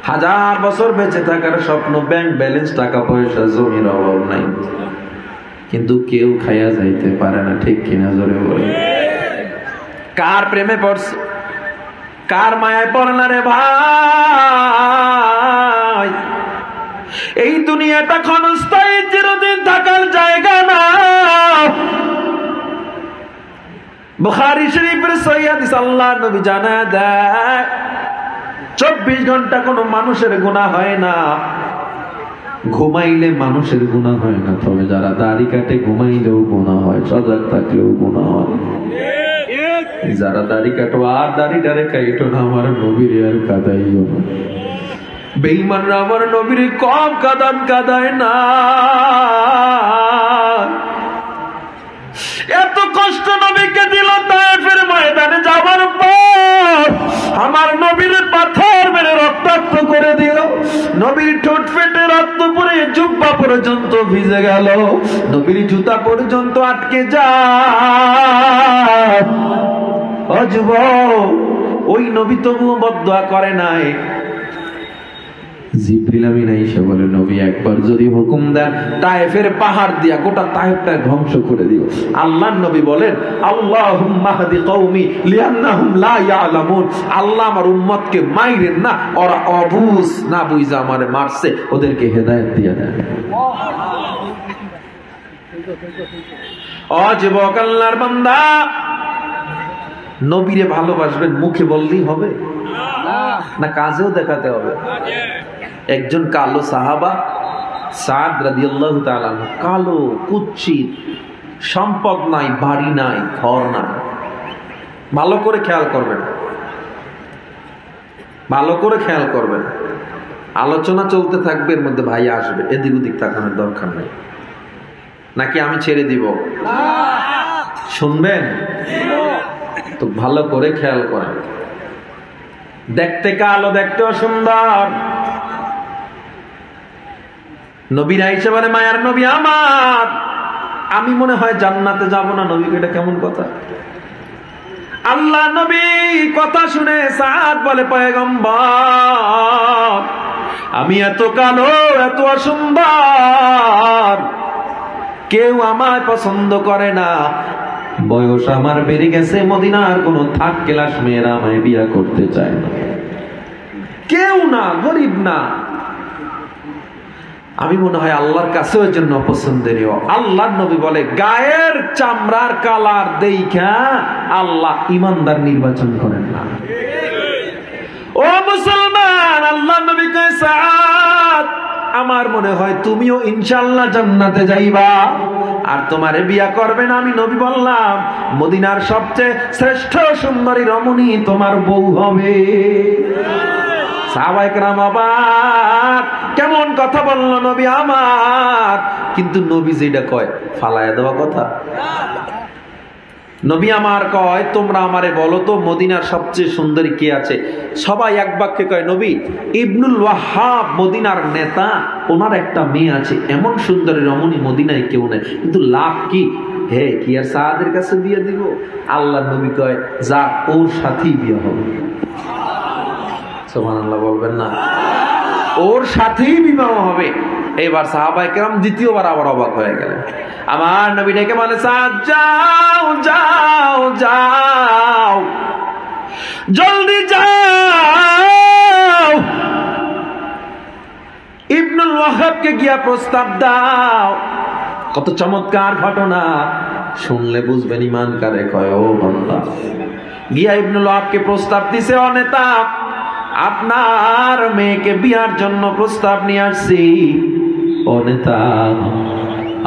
1000 বছর বেঁচে থাকার স্বপ্ন, ব্যাংক ব্যালেন্স, টাকা পয়সা, জমির অভাব নাই, কিন্তু কেউ খাইয়া যাইতে পারে না। ঠিক কিনা জোরে বলে? কার প্রেমে পড়ছে, কার মায়ায় পড়ে না রে ভাই? এই দুনিয়াটা ক্ষণস্থায়ী, চিরদিন থাকার জায়গা না। বুখারী শরীফের সহিহ হাদিস, আল্লাহর নবী জানায় দেয়, 24 ঘন্টা কোনো মানুষের গুনাহ হয় না। ঘুমাইলে মানুষের গুনাহ হয় না, তবে যারা দাড়ি কাটে ঘুমাইলেও গুনাহ হয়, সজাগ থাকলেও গুনাহ হয়। যারা দাড়ি কাটো আর দাড়িটারে কাইটো না, আমার নবীর আর কাদাইও না। বেঈমানরা আমার নবীর কম কাদায় না। এত কষ্ট নবীকে দিল তায়েফের ময়দানে যাওয়ার পর, আমার নবীর পাথর মেরে রক্তাক্ত করে দিল। নবীর ঠোঁট ফেটে রক্ত পড়ে জুব্বা পর্যন্ত ভিজে গেল, নবীর জুতা পর্যন্ত আটকে যায়। ও যুবক, ওই নবী তবুও বদদুয়া করে নাই। জিবরিল আমিন আইসা বলে, নবী একবার যদি হুকুম দেন, তায়েফের পাহাড় দিয়া গোটা তায়েফটা ধ্বংস করে দিও। আল্লাহর নবী বলেন, আল্লাহুম্মা হাদি কওমি লিআন্নাহুম লা ইয়ালামুন, আল্লাহ আমার উম্মতকে মাইরেন না, ওরা অবুঝ না বুঝা আমারে মারছে, ওদেরকে হেদায়েত দিয়ে দেন। ও যুবক, আল্লাহর বান্দা, নবীরে ভালোবাসবেন মুখে বললেই হবে না, কাজেও দেখাতে হবে। একজন কালো সাহাবা সাদ রাদিয়াল্লাহু তাআলা আনহু, কালো, কুৎসিত, সম্পদ নাই, বাড়ি নাই, ঘর নাই। ভালো করে খেয়াল করবেন, ভালো করে খেয়াল করবেন। আলোচনা চলতে থাকবে, এর মধ্যে ভাই আসবে, এদিক ওদিক তাকানোর দরকার নেই। নাকি আমি ছেড়ে দিব? শুনবেন তো ভালো করে খেয়াল করেন। দেখতে কালো, দেখতেও সুন্দর। নবীর আয়েশা বলে, মায়ার নবী আমার, আমি মনে হয় জান্নাতে যাব না। নবীকে এটা কেমন কথা? আল্লাহ নবী কথা শুনে সাদ বলে, পয়গম্বর, আমি এত কালো, এত অসুন্দর, কেউ আমায় পছন্দ করে না। বয়স আমার বেড়ে গেছে, মদিনার কোনো থার্ড ক্লাস মেয়েরা আমায় বিয়ে করতে চায় না, কেউ না, গরিব না। আমি মনে হয় আল্লাহর কাছেও এর জন্য অপছন্দনীয়। আল্লাহর নবী বলে, গায়ের চামড়ার কালার দেখা আল্লাহ ইমানদার নির্বাচন করেন না। ও মুসলমান, আল্লাহ সাদ, আমার মনে হয় তুমিও ইনশাআল্লাহ জান্নাতে যাইবা, আর তোমারে বিয়া করবেন আমি নবী বললাম মদিনার সবচেয়ে শ্রেষ্ঠ সুন্দরী রমণী তোমার বউ হবে। সাহাবায়ে কেরাম অবাক, কেমন কথা বললো নবী আমার। কিন্তু নবী যেটা কয় ফালায়া দেওয়া কথা। নবী আমার কয় তোমরা আমারে বলো তো মদিনার সবচেয়ে সুন্দরী কে আছে? সবাই এক বাক্যে কয় নবী ইবনুল ওয়াহাব মদিনার নেতা, ওনার একটা মেয়ে আছে, এমন সুন্দরী রমণী মদিনায় কেউ নেই। কিন্তু লাভ কি? হে কি আর সাদের কাছে বিয়ে দিব? আল্লাহ নবী কয় যা, ওর সাথেই বিয়ে হবে। সুবহানাল্লাহ বলবেন না? ওর সাথেই বিবাহ হবে। এবার সাহাবায়ে কেরাম দ্বিতীয়বার আবার অবাক হয়ে গেলেন। আমার নবী ডেকে বলে সাদ যাও যাও যাও, জলদি যাও, ইবনুল ওয়াহাবকে গিয়া প্রস্তাব দাও। কত চমৎকার ঘটনা, শুনলে বুঝবেন ঈমান কারে কয়। ও বান্দা, গিয়া ইবনুল ওয়াহাবকে প্রস্তাব দিছে, ও নেতা আপনার মেয়েকে বিয়ার জন্য প্রস্তাব নিয়ে আসছি। ও নেতা,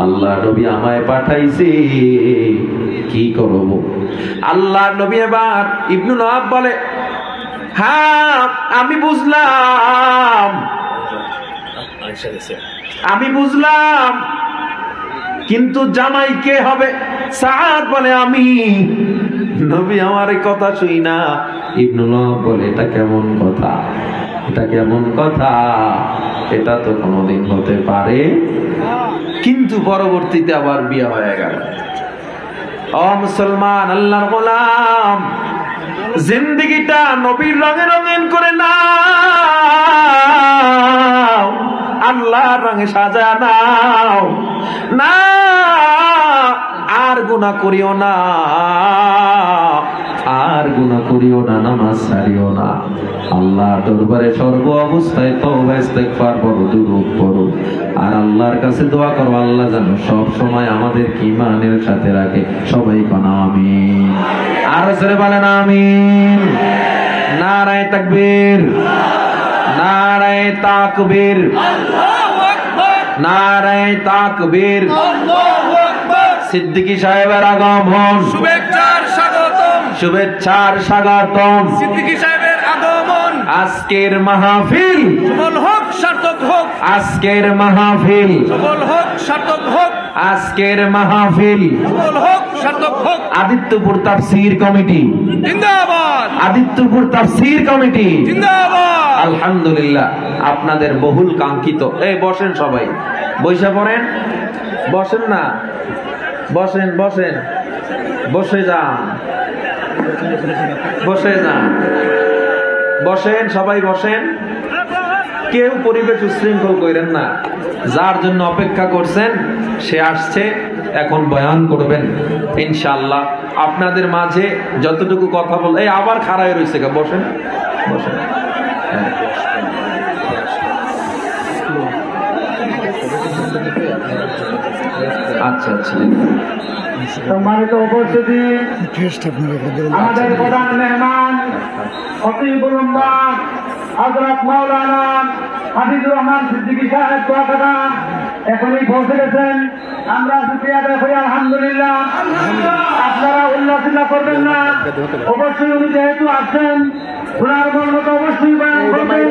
আল্লাহ নবী আমায় পাঠাইছে, কি করব? আল্লাহ নবী এবার ইবনুল ওয়াহাব বলে হ্যাঁ আমি বুঝলাম, আমি বুঝলাম, কিন্তু জামাই কে হবে? সাদ বলে আমি। নবী আমার এই কথা শুই না। ইবনুল ওয়াহাব বলে এটা কেমন কথা, এটা কেমন কথা, এটা তো কোনোদিন হতে পারে। কিন্তু পরবর্তীতে আবার বিয়ে হয়ে গেল। ও মুসলমান, আল্লাহর গোলাম, জিন্দেগিটা নবীর রঙে রঙিন করে নাও, আল্লাহর রঙে সাজা নাও না, আর গুনাহ করিও না, আর গুনাহ করিও না, নামাজ ছাড়িও না। আল্লাহর দরবারে সর্ব অবস্থায় তওবা ইস্তেগফার করো, দুরূদ পড়ো, আর আল্লাহর কাছে দোয়া করো আল্লাহ যেন সব সময় আমাদের ঈমানের সাথে রাখে। সবাই কোন আমিন। আর জোরে বলেন আমিন। নারায়ে তাকবীর, নারায়ে তাকবীর, আল্লাহু আকবার, নারায়ে তাকবীর, আল্লাহু আকবার। সিদ্দিকী সাহেবের আগমন, শুভেচ্ছার স্বাগতম, শুভেচ্ছার স্বাগতম। সিদ্দিকী সাহেবের আগমন, আজকের মাহফিল সফল হোক, সার্থক হোক, আজকের মাহফিল সফল হোক, সার্থক হোক, আজকের মাহফিল সফল হোক, সার্থক হোক। আদিত্যপুর তাফসীর কমিটি জিন্দাবাদ, আদিত্যপুর তাফসীর কমিটি জিন্দাবাদ। আলহামদুলিল্লাহ, আপনাদের বহুল কাঙ্ক্ষিত। এই বসেন, সবাই বইসা পড়েন, বসেন না, বসেন বসেন, বসে যান, বসে যান, বসেন, সবাই বসেন। কেউ পরিবেশ উচ্ছৃঙ্খল করেন না। যার জন্য অপেক্ষা করছেন সে আসছে, এখন বয়ান করবেন ইনশাআল্লাহ। আপনাদের মাঝে যতটুকু কথা বল, এই আবার খাড়ায় রয়েছে, বসেন বসেন। আচ্ছা আচ্ছা, সম্মানিত উপস্থিতি, আমাদের প্রধান মেহমান খতিবুল উম্মাহ হযরত মাওলানা হাফিজুর রহমান সিদ্দিকী সাহেব কুয়াকাটা এখনই পৌঁছে গেছেন। আমরা শুকরিয়া আদায় করি আলহামদুলিল্লাহ। আপনারা উল্লাসিল্লা করবেন না, অবশ্যই উনি যেহেতু আসছেন ওনার মতো অবশ্যই বয়ান করবেন।